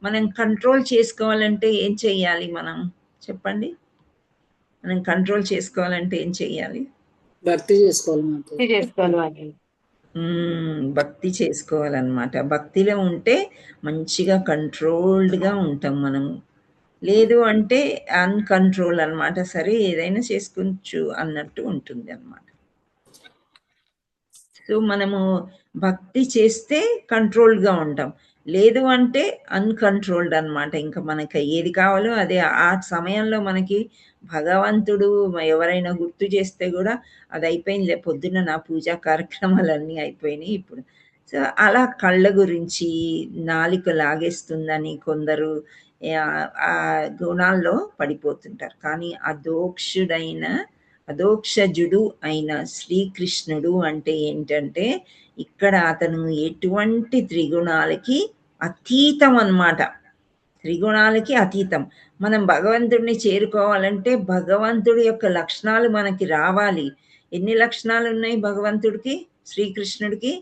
A: మనం కంట్రోల్ చేసుకోవాలంటే ఏం చెయ్యాలి, మనం చెప్పండి. మనం కంట్రోల్ చేసుకోవాలంటే ఏం చెయ్యాలి?
B: భక్తి చేసుకోవాలి.
A: భక్తి చేసుకోవాలన్నమాట. భక్తిలో ఉంటే మంచిగా కంట్రోల్డ్గా ఉంటాం మనము. లేదు అంటే అన్కంట్రోల్ అనమాట. సరే ఏదైనా చేసుకోవచ్చు అన్నట్టు ఉంటుంది అనమాట. సో మనము భక్తి చేస్తే కంట్రోల్డ్గా ఉంటాం, లేదు అంటే అన్కంట్రోల్డ్ అనమాట. ఇంకా మనకి ఏది కావాలో అదే ఆ సమయంలో మనకి భగవంతుడు ఎవరైనా గుర్తు చేస్తే కూడా అది అయిపోయిందిలే, పొద్దున్న నా పూజా కార్యక్రమాలన్నీ అయిపోయినాయి ఇప్పుడు. సో అలా కళ్ళ గురించి నాలిక లాగేస్తుందని కొందరు ఆ గుణాల్లో పడిపోతుంటారు. కానీ అదోక్షజుడు అయిన శ్రీకృష్ణుడు అంటే ఏంటంటే ఇక్కడ అతను ఎటువంటి త్రిగుణాలకి అతీతం అన్నమాట. త్రిగుణాలకి అతీతం. మనం భగవంతుడిని చేరుకోవాలంటే భగవంతుడి యొక్క లక్షణాలు మనకి రావాలి. ఎన్ని లక్షణాలు ఉన్నాయి భగవంతుడికి, శ్రీకృష్ణుడికి?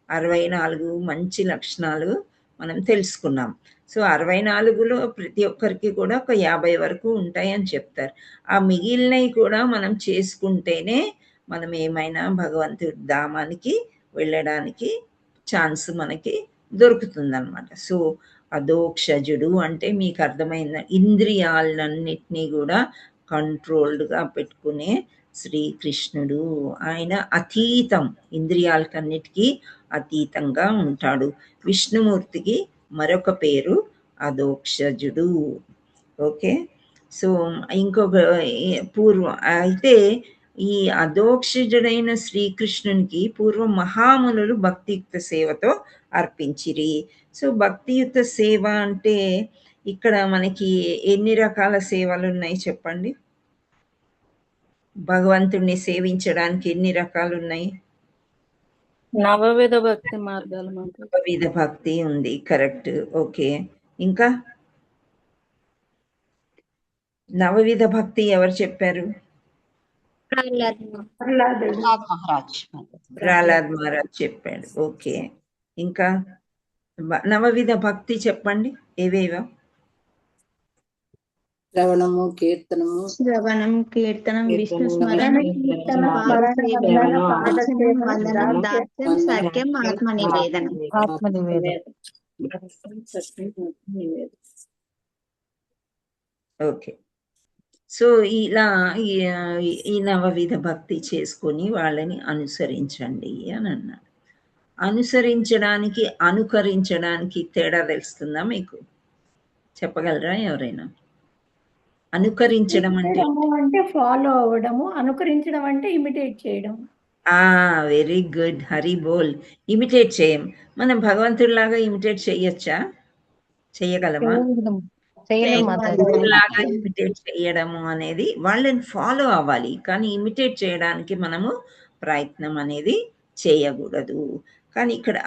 A: 64 మంచి లక్షణాలు మనం తెలుసుకున్నాం. సో 64లో ప్రతి ఒక్కరికి కూడా ఒక 50 వరకు ఉంటాయని చెప్తారు. ఆ మిగిలినవి కూడా మనం చేసుకుంటేనే మనం ఏమైనా భగవంతుడి ధామానికి వెళ్ళడానికి ఛాన్స్ మనకి దొరుకుతుందన్నమాట. సో అదోక్షజుడు అంటే మీకు అర్థమైందా, ఇంద్రియాలన్నిటినీ కూడా కంట్రోల్డ్గా పెట్టుకునే శ్రీకృష్ణుడు. ఆయన అతీతం, ఇంద్రియాలకన్నిటికీ అతీతంగా ఉంటాడు. విష్ణుమూర్తికి మరొక పేరు అదోక్షజుడు. ఓకే. సో ఇంకొక పూర్వం అయితే ఈ అదోక్షజుడైన శ్రీకృష్ణునికి పూర్వం మహామునులు భక్తియుక్త సేవతో అర్పించిరి. సో భక్తియుక్త సేవ అంటే ఇక్కడ మనకి ఎన్ని రకాల సేవలు ఉన్నాయి చెప్పండి? భగవంతుణ్ణి సేవించడానికి ఎన్ని రకాలు ఉన్నాయి?
I: నవవిధ భక్తి మార్గాలు.
A: నవవిధ భక్తి ఉంది, కరెక్ట్. ఓకే. ఇంకా నవవిధ భక్తి ఎవరు చెప్పారు? ప్రహ్లాద్ మహారాజ్ చెప్పాడు. ఓకే. ఇంకా నవవిధ భక్తి చెప్పండి, ఏవేవో?
B: శ్రవణము, కీర్తనము,
L: విష్ణు స్మరణ, సత్యం, ఆత్మ నివేదన.
A: ఓకే. సో ఇలా ఈ నవవిధ భక్తి చేసుకొని వాళ్ళని అనుసరించండి అని అన్నాడు. అనుసరించడానికి అనుకరించడానికి తేడా తెలుస్తుందా మీకు? చెప్పగలరా ఎవరైనా? అనుకరించడం అంటే
C: ఫాలో అవ్వడము, అనుకరించడం అంటే ఇమిటేట్ చేయడం.
A: Very good. హరి బోల్. ఇమిటేట్ చేయం. మనం భగవంతుడిలాగా ఇమిటేట్ చేయొచ్చా? చెయ్యగలమా?
L: చేయలేం మాతాజీ.
A: లాగా ఇమిటేట్ చేయడము అనేది వాళ్ళని ఫాలో అవ్వాలి, కానీ ఇమిటేట్ చేయడానికి మనము ప్రయత్నం అనేది చేయకూడదు. కానీ ఇక్కడ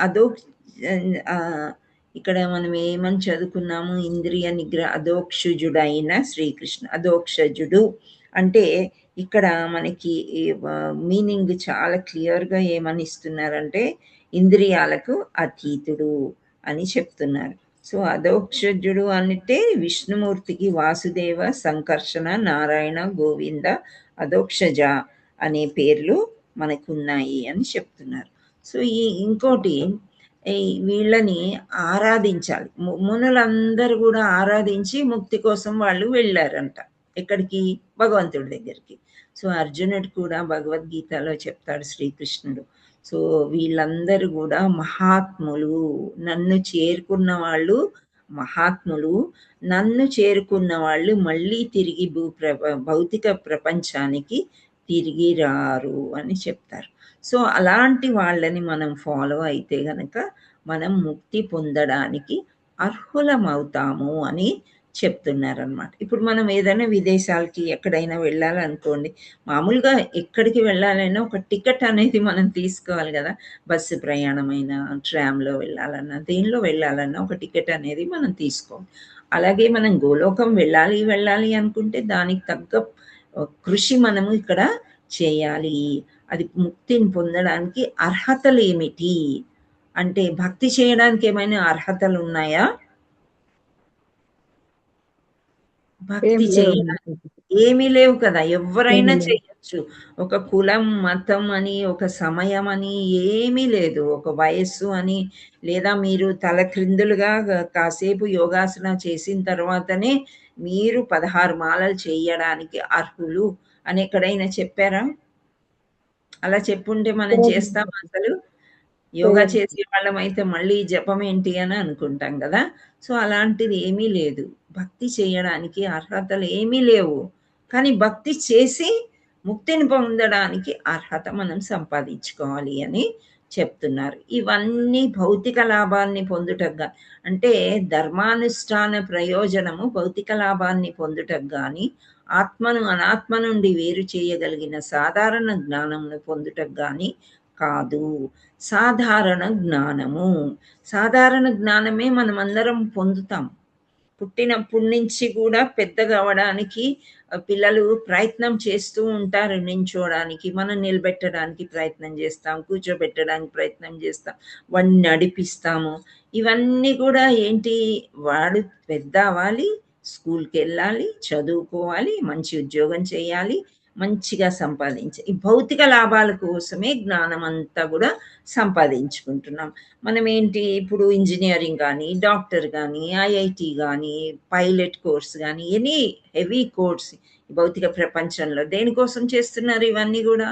A: ఇక్కడ మనం ఏమని చదువుకున్నాము? ఇంద్రియ నిగ్రహ అధోక్షజుడైన శ్రీకృష్ణ. అధోక్షజుడు అంటే ఇక్కడ మనకి మీనింగ్ చాలా క్లియర్గా ఏమని ఇస్తున్నారంటే ఇంద్రియాలకు అతీతుడు అని చెప్తున్నారు. సో అధోక్షజుడు అంటే విష్ణుమూర్తికి వాసుదేవ, సంకర్షణ, నారాయణ, గోవింద, అధోక్షజ అనే పేర్లు మనకున్నాయి అని చెప్తున్నారు. సో ఇంకోటి వీళ్ళని ఆరాధించాలి. మునులందరూ కూడా ఆరాధించి ముక్తి కోసం వాళ్ళు వెళ్ళారంట. ఎక్కడికి? భగవంతుడి దగ్గరికి. సో అర్జునుడు కూడా భగవద్గీతలో చెప్తాడు శ్రీకృష్ణుడు. సో వీళ్ళందరూ కూడా మహాత్ములు, నన్ను చేరుకున్న వాళ్ళు మహాత్ములు, నన్ను చేరుకున్న వాళ్ళు మళ్ళీ తిరిగి భౌతిక ప్రపంచానికి తిరిగి రారు అని చెప్తారు. సో అలాంటి వాళ్ళని మనం ఫాలో అయితే గనక మనం ముక్తి పొందడానికి అర్హులమవుతాము అని చెప్తున్నారనమాట. ఇప్పుడు మనం ఏదైనా విదేశాలకి ఎక్కడైనా వెళ్ళాలనుకోండి, మామూలుగా ఎక్కడికి వెళ్ళాలైనా ఒక టికెట్ అనేది మనం తీసుకోవాలి కదా. బస్సు ప్రయాణమైనా, ట్రామ్లో వెళ్ళాలన్నా, దేనిలో వెళ్ళాలన్నా ఒక టికెట్ అనేది మనం తీసుకోవాలి. అలాగే మనం గోలోకం వెళ్ళాలి అనుకుంటే దానికి తగ్గ కృషి మనము ఇక్కడ చేయాలి. అది ముక్తిని పొందడానికి అర్హతలు ఏమిటి అంటే, భక్తి చేయడానికి ఏమైనా అర్హతలు ఉన్నాయా? భక్తి చేయడానికి ఏమీ లేవు కదా. ఎవరైనా చేయొచ్చు. ఒక కులం, మతం అని, ఒక సమయం అని ఏమీ లేదు. ఒక వయస్సు అని, లేదా మీరు తలక్రిందులుగా కాసేపు యోగాసన చేసిన తర్వాతనే మీరు 16 మాలలు చేయడానికి అర్హులు అని ఎక్కడైనా చెప్పారా? అలా చెప్పుంటే మనం చేస్తాం అసలు? యోగా చేసే వాళ్ళం అయితే మళ్ళీ జపం ఏంటి అని అనుకుంటాం కదా. సో అలాంటిది ఏమీ లేదు. భక్తి చేయడానికి అర్హతలు ఏమీ లేవు, కానీ భక్తి చేసి ముక్తిని పొందడానికి అర్హత మనం సంపాదించుకోవాలి అని చెప్తున్నారు. ఇవన్నీ భౌతిక లాభాన్ని పొందుటకు అంటే ధర్మానుష్ఠాన ప్రయోజనము భౌతిక లాభాన్ని పొందుటకు కానీ, ఆత్మను అనాత్మ నుండి వేరు చేయగలిగిన సాధారణ జ్ఞానమును పొందుటకు కానీ కాదు. సాధారణ జ్ఞానము, సాధారణ జ్ఞానమే మనమందరం పొందుతాం. పుట్టినప్పటి నుంచి కూడా పెద్దగా అవ్వడానికి పిల్లలు ప్రయత్నం చేస్తూ ఉంటారు. నించోడానికి, మనం నిలబెట్టడానికి ప్రయత్నం చేస్తాం, కూర్చోబెట్టడానికి ప్రయత్నం చేస్తాం, వాడిని నడిపిస్తాము. ఇవన్నీ కూడా ఏంటి? వాడు పెద్ద అవ్వాలి, స్కూల్కి వెళ్ళాలి, చదువుకోవాలి, మంచి ఉద్యోగం చేయాలి, మంచిగా సంపాదించాలి. ఈ భౌతిక లాభాల కోసమే జ్ఞానం అంతా కూడా సంపాదించుకుంటున్నాం. మనం ఏంటి ఇప్పుడు ఇంజనీరింగ్ కానీ, డాక్టర్ కానీ, ఐఐటి కానీ, పైలట్ కోర్స్ కానీ, ఎనీ హెవీ కోర్స్ భౌతిక ప్రపంచంలో దేనికోసం చేస్తున్నారు? ఇవన్నీ కూడా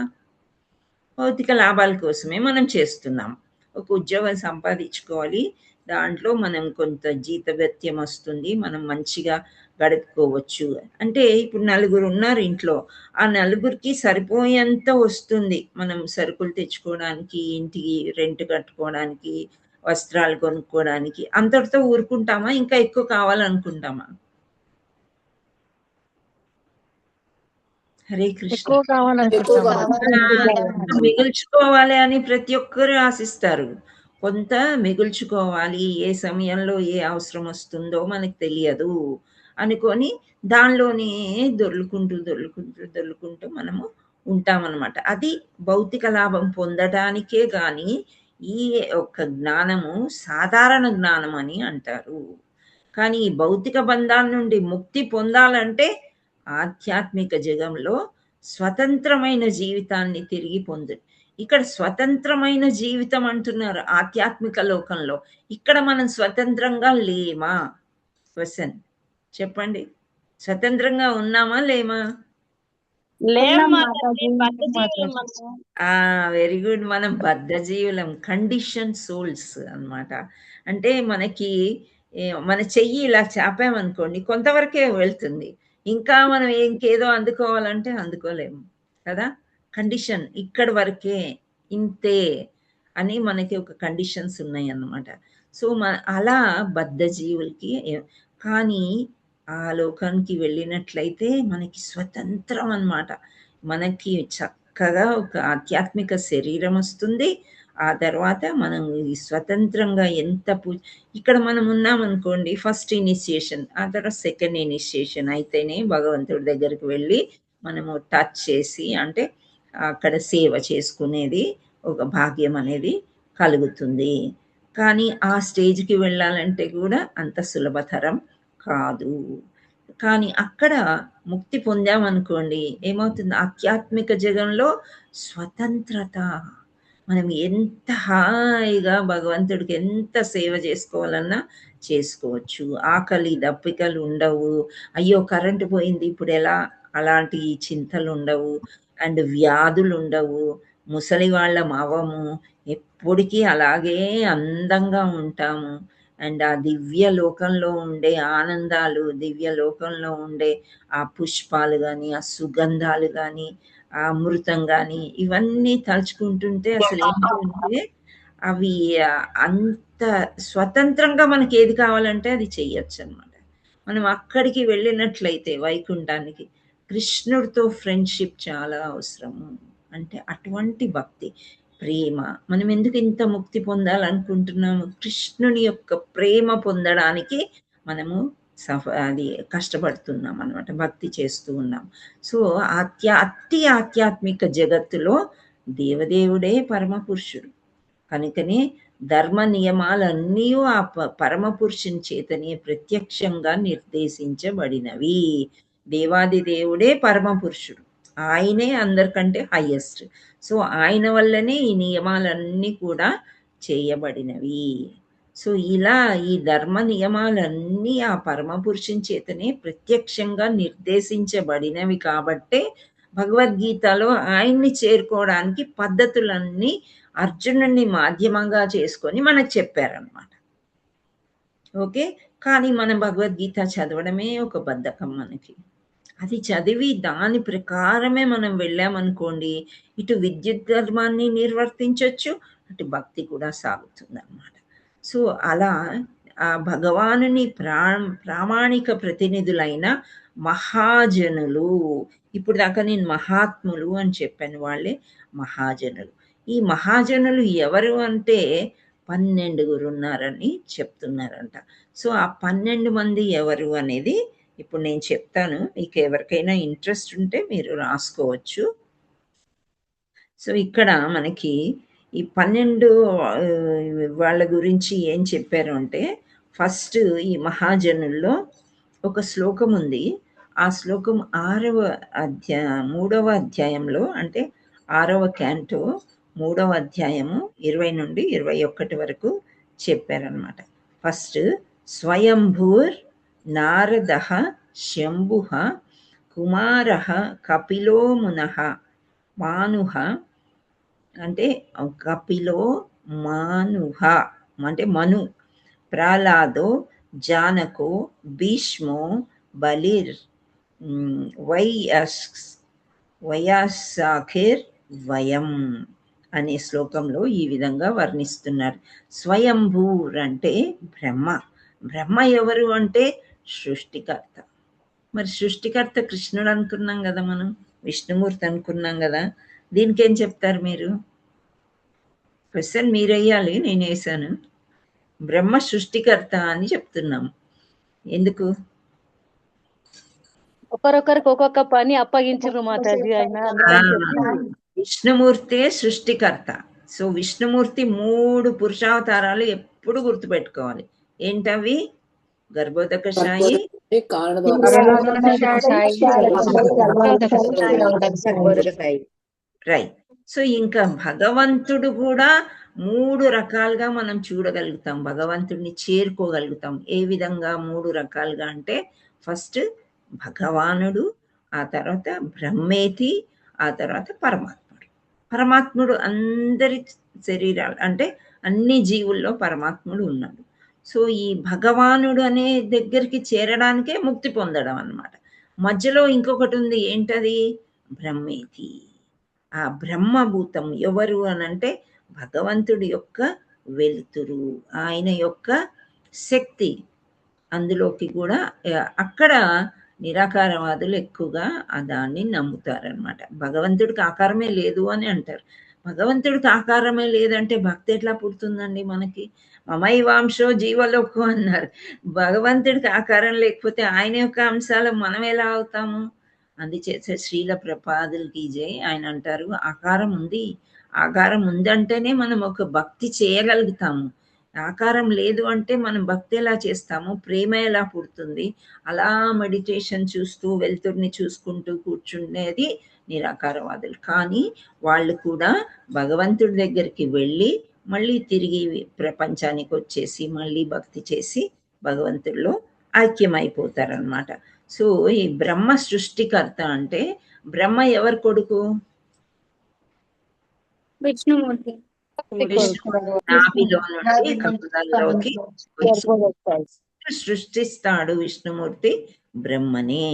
A: భౌతిక లాభాల కోసమే మనం చేస్తున్నాం. ఒక ఉద్యోగం సంపాదించుకోవాలి, దాంట్లో మనం కొంత జీతభత్యం వస్తుంది, మనం మంచిగా గడుపుకోవచ్చు. అంటే ఇప్పుడు 4 ఉన్నారు ఇంట్లో, ఆ 4కి సరిపోయేంత వస్తుంది. మనం సరుకులు తెచ్చుకోవడానికి, ఇంటికి రెంట్ కట్టుకోవడానికి, వస్త్రాలు కొనుక్కోవడానికి. అంతటితో ఊరుకుంటామా? ఇంకా ఎక్కువ కావాలనుకుంటామా? హరే కృష్ణ. మిగుల్చుకోవాలి అని ప్రతి ఒక్కరు ఆశిస్తారు. కొంత మిగుల్చుకోవాలి, ఏ సమయంలో ఏ అవసరం వస్తుందో మనకు తెలియదు అనుకొని దానిలోనే దొర్లుకుంటూ మనము ఉంటామన్నమాట. అది భౌతిక లాభం పొందడానికే కానీ ఈ యొక్క జ్ఞానము సాధారణ జ్ఞానం అని అంటారు. కానీ ఈ భౌతిక బంధాల నుండి ముక్తి పొందాలంటే ఆధ్యాత్మిక జగంలో స్వతంత్రమైన జీవితాన్ని తిరిగి పొందు. ఇక్కడ స్వతంత్రమైన జీవితం అంటున్నారు ఆధ్యాత్మిక లోకంలో. ఇక్కడ మనం స్వతంత్రంగా లేమా? క్వశ్చన్ చెప్పండి. స్వతంత్రంగా ఉన్నామా లేమా? Very good. మనం బద్ధజీవులం, కండిషన్ సోల్స్ అన్నమాట. అంటే మనకి మన చెయ్యి ఇలా చాపామనుకోండి, కొంతవరకే వెళ్తుంది. ఇంకా మనం ఇంకేదో అందుకోవాలంటే అందుకోలేము కదా. కండిషన్ ఇక్కడ వరకే, ఇంతే అని మనకి ఒక కండిషన్స్ ఉన్నాయి అన్నమాట. సో అలా బద్ధ జీవులకి కానీ ఆ లోకానికి వెళ్ళినట్లయితే మనకి స్వతంత్రం అన్నమాట. మనకి చక్కగా ఒక ఆధ్యాత్మిక శరీరం వస్తుంది. ఆ తర్వాత మనం స్వతంత్రంగా ఎంత ఇక్కడ మనం ఉన్నామనుకోండి, ఫస్ట్ ఇనిషియేషన్, ఆ తర్వాత సెకండ్ ఇనిషియేషన్ అయితేనే భగవంతుడి దగ్గరికి వెళ్ళి మనము టచ్ చేసి అంటే అక్కడ సేవ చేసుకునేది ఒక భాగ్యం అనేది కలుగుతుంది. కానీ ఆ స్టేజ్కి వెళ్ళాలంటే కూడా అంత సులభతరం కాదు. కానీ అక్కడ ముక్తి పొందామనుకోండి ఏమవుతుంది, ఆధ్యాత్మిక జగంలో స్వతంత్రత. మనం ఎంత హాయిగా భగవంతుడికి ఎంత సేవ చేసుకోవాలన్నా చేసుకోవచ్చు. ఆకలి దప్పికలు ఉండవు. అయ్యో కరెంటు పోయింది ఇప్పుడు ఎలా, అలాంటి చింతలు ఉండవు. అండ్ వ్యాధులు ఉండవు. ముసలి వాళ్ళం అవ్వము. ఎప్పటికీ అలాగే అందంగా ఉంటాము. అండ్ ఆ దివ్య లోకంలో ఉండే ఆనందాలు, దివ్య లోకంలో ఉండే ఆ పుష్పాలు కానీ, ఆ సుగంధాలు కానీ, ఆ అమృతం కానీ, ఇవన్నీ తలుచుకుంటుంటే అసలు ఏంటంటే అవి అంత స్వతంత్రంగా మనకి ఏది కావాలంటే అది చెయ్యొచ్చు అనమాట. మనం అక్కడికి వెళ్ళినట్లయితే వైకుంఠానికి, కృష్ణుడితో ఫ్రెండ్షిప్ చాలా అవసరము. అంటే అటువంటి భక్తి, ప్రేమ. మనం ఎందుకు ఇంత ముక్తి పొందాలనుకుంటున్నాము? కృష్ణుని యొక్క ప్రేమ పొందడానికి మనము అది కష్టపడుతున్నాం అనమాట, భక్తి చేస్తూ ఉన్నాం. సో అతి ఆధ్యాత్మిక జగత్తులో దేవదేవుడే పరమ పురుషుడు. కనుకనే ధర్మ నియమాలన్నీ ఆ పరమ పురుషుని చేతనే ప్రత్యక్షంగా నిర్దేశించబడినవి. దేవాది దేవుడే పరమ పురుషుడు, ఆయనే అందరికంటే హైయెస్ట్. సో ఆయన వల్లనే ఈ నియమాలన్నీ కూడా చేయబడినవి. సో ఇలా ఈ ధర్మ నియమాలన్నీ ఆ పరమ పురుషుని చేతనే ప్రత్యక్షంగా నిర్దేశించబడినవి కాబట్టే భగవద్గీతలో ఆయన్ని చేరుకోవడానికి పద్ధతులన్నీ అర్జునుడిని మాధ్యమంగా చేసుకొని మనకు చెప్పారనమాట. ఓకే, కానీ మనం భగవద్గీత చదవడమే ఒక బద్ధకం మనకి. అది చదివి దాని ప్రకారమే మనం వెళ్ళామనుకోండి, ఇటు విద్యుత్ ధర్మాన్ని నిర్వర్తించవచ్చు, అటు భక్తి కూడా సాగుతుంది అన్నమాట. సో అలా ఆ భగవానుని ప్రామాణిక ప్రతినిధులైన మహాజనులు, ఇప్పుడు దాకా నేను మహాత్ములు అని చెప్పాను, వాళ్ళే మహాజనులు. ఈ మహాజనులు ఎవరు అంటే 12 ఉన్నారని చెప్తున్నారంట. సో ఆ 12 మంది ఎవరు అనేది ఇప్పుడు నేను చెప్తాను. మీకు ఎవరికైనా ఇంట్రెస్ట్ ఉంటే మీరు రాసుకోవచ్చు. సో ఇక్కడ మనకి ఈ 12 వాళ్ళ గురించి ఏం చెప్పారు అంటే, ఫస్ట్ ఈ మహాజనుల్లో ఒక శ్లోకం ఉంది. ఆ శ్లోకం 3వ అధ్యాయంలో అంటే 6వ క్యాంటో 3వ అధ్యాయము 20 నుండి 21 వరకు చెప్పారనమాట. ఫస్ట్ స్వయంభూర్ నారదః శంభుః కుమారః కపిలో మునః మానుః, అంటే కపిలో మానుః అంటే మను, ప్రహ్లాదో జానకో భీష్మో బలిర్ వయస్సాఖిర్ వయం అనే శ్లోకంలో ఈ విధంగా వర్ణిస్తున్నారు. స్వయంభూర్ అంటే బ్రహ్మ. బ్రహ్మ ఎవరు అంటే సృష్టికర్త. మరి సృష్టికర్త కృష్ణుడు అనుకున్నాం కదా, మనం విష్ణుమూర్తి అనుకున్నాం కదా. దీనికి ఏం చెప్తారు మీరు? క్వశ్చన్ మీరు వేయాలి, నేను వేసాను. బ్రహ్మ సృష్టికర్త అని చెప్తున్నాము. ఎందుకు?
M: ఒకరొకరికి ఒక్కొక్క పని అప్పగించారు మాతాజీ ఆయన.
A: విష్ణుమూర్తే సృష్టికర్త. సో విష్ణుమూర్తి 3 పురుషావతారాలు ఎప్పుడు గుర్తుపెట్టుకోవాలి. ఏంటవి? గర్భోదకశాయి, రైట్. సో ఇంకా భగవంతుడు కూడా 3 రకాలుగా మనం చూడగలుగుతాం, భగవంతుడిని చేరుకోగలుగుతాం. ఏ విధంగా 3 రకాలుగా అంటే, ఫస్ట్ భగవానుడు, ఆ తర్వాత బ్రహ్మేతి, ఆ తర్వాత పరమాత్ముడు. పరమాత్ముడు అందరి శరీరాలు అంటే అన్ని జీవుల్లో పరమాత్ముడు ఉన్నాడు. సో ఈ భగవానుడు అనే దగ్గరికి చేరడానికే ముక్తి పొందడం అన్నమాట. మధ్యలో ఇంకొకటి ఉంది, ఏంటది? బ్రహ్మేతి. ఆ బ్రహ్మభూతం ఎవరు అనంటే భగవంతుడి యొక్క వెలుతురు, ఆయన యొక్క శక్తి. అందులోకి కూడా అక్కడ నిరాకారవాదులు ఎక్కువగా దాన్ని నమ్ముతారనమాట. భగవంతుడికి ఆకారమే లేదు అని అంటారు. భగవంతుడికి ఆకారమే లేదంటే భక్తి ఎట్లా పుడుతుందండి మనకి? మమైవాంశో జీవలోకం అన్నారు. భగవంతుడికి ఆకారం లేకపోతే ఆయన యొక్క అంశాలు మనం ఎలా అవుతాము? అందుచేత శ్రీల ప్రపాదులకి జై ఆయన అంటారు, ఆకారం ఉంది, ఆకారం ఉందంటేనే మనం ఒక భక్తి చేయగలుగుతాము. ఆకారం లేదు అంటే మనం భక్తి ఎలా చేస్తాము? ప్రేమ ఎలా పుడుతుంది? అలా మెడిటేషన్ చూస్తూ వెలుతురిని చూసుకుంటూ కూర్చునేది నిరాకారవాదులు. కానీ వాళ్ళు కూడా భగవంతుడి దగ్గరికి వెళ్ళి మళ్ళీ తిరిగి ప్రపంచానికి వచ్చేసి మళ్ళీ భక్తి చేసి భగవంతుడిలో ఐక్యమైపోతారనమాట. సో ఈ బ్రహ్మ సృష్టికర్త అంటే బ్రహ్మ ఎవరి కొడుకు?
D: విష్ణుమూర్తి.
A: నాభిలో నుండి కమలంలోకి సృష్టిస్తాడు విష్ణుమూర్తి బ్రహ్మనే.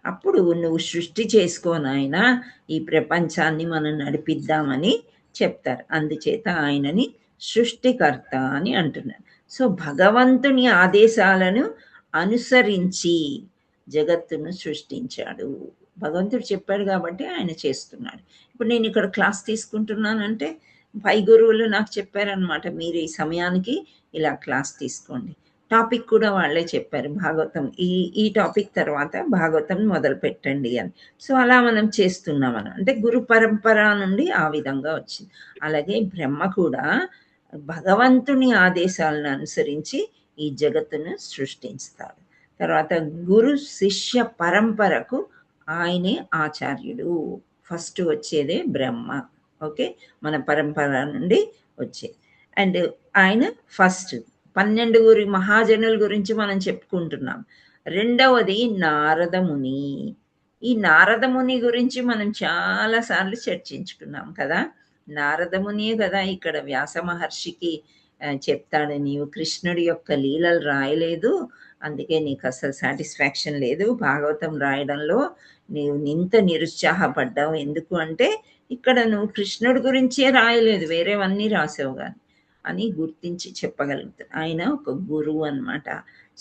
A: అప్పుడు నువ్వు సృష్టి చేసుకోనాయన, ఈ ప్రపంచాన్ని మనం నడిపిద్దామని చెప్తారు. అందుచేత ఆయనని సృష్టికర్త అని అంటున్నారు. సో భగవంతుని ఆదేశాలను అనుసరించి జగత్తును సృష్టించాడు. భగవంతుడు చెప్పాడు కాబట్టి ఆయన చేస్తున్నాడు. ఇప్పుడు నేను ఇక్కడ క్లాస్ తీసుకుంటున్నానంటే పై గురువులు నాకు చెప్పారనమాట, మీరు ఈ సమయానికి ఇలా క్లాస్ తీసుకోండి. టాపిక్ కూడా వాళ్ళే చెప్పారు, భాగవతం ఈ టాపిక్ తర్వాత భాగవతం మొదలు పెట్టండి అని. సో అలా మనం చేస్తున్నాం అంటే గురు పరంపర నుండి ఆ విధంగా వచ్చింది. అలాగే బ్రహ్మ కూడా భగవంతుని ఆదేశాలను అనుసరించి ఈ జగత్తును సృష్టిస్తాడు. తర్వాత గురు శిష్య పరంపరకు ఆయనే ఆచార్యుడు. ఫస్ట్ వచ్చేదే బ్రహ్మ. ఓకే, మన పరంపర నుండి వచ్చేది. అండ్ ఆయన ఫస్ట్ 12 మహాజనుల గురించి మనం చెప్పుకుంటున్నాం. రెండవది నారదముని. ఈ నారదముని గురించి మనం చాలా సార్లు చర్చించుకున్నాం కదా. నారదమునియే కదా ఇక్కడ వ్యాస మహర్షికి చెప్తాడు, నీవు కృష్ణుడి యొక్క లీలలు రాయలేదు, అందుకే నీకు అసలు సాటిస్ఫాక్షన్ లేదు భాగవతం రాయడంలో, నీవు ఇంత నిరుత్సాహపడ్డావు ఎందుకు అంటే ఇక్కడ నువ్వు కృష్ణుడి గురించే రాయలేదు, వేరేవన్నీ రాసావు కానీ అని గుర్తించి చెప్పగలుగుతాడు. ఆయన ఒక గురువు అన్నమాట.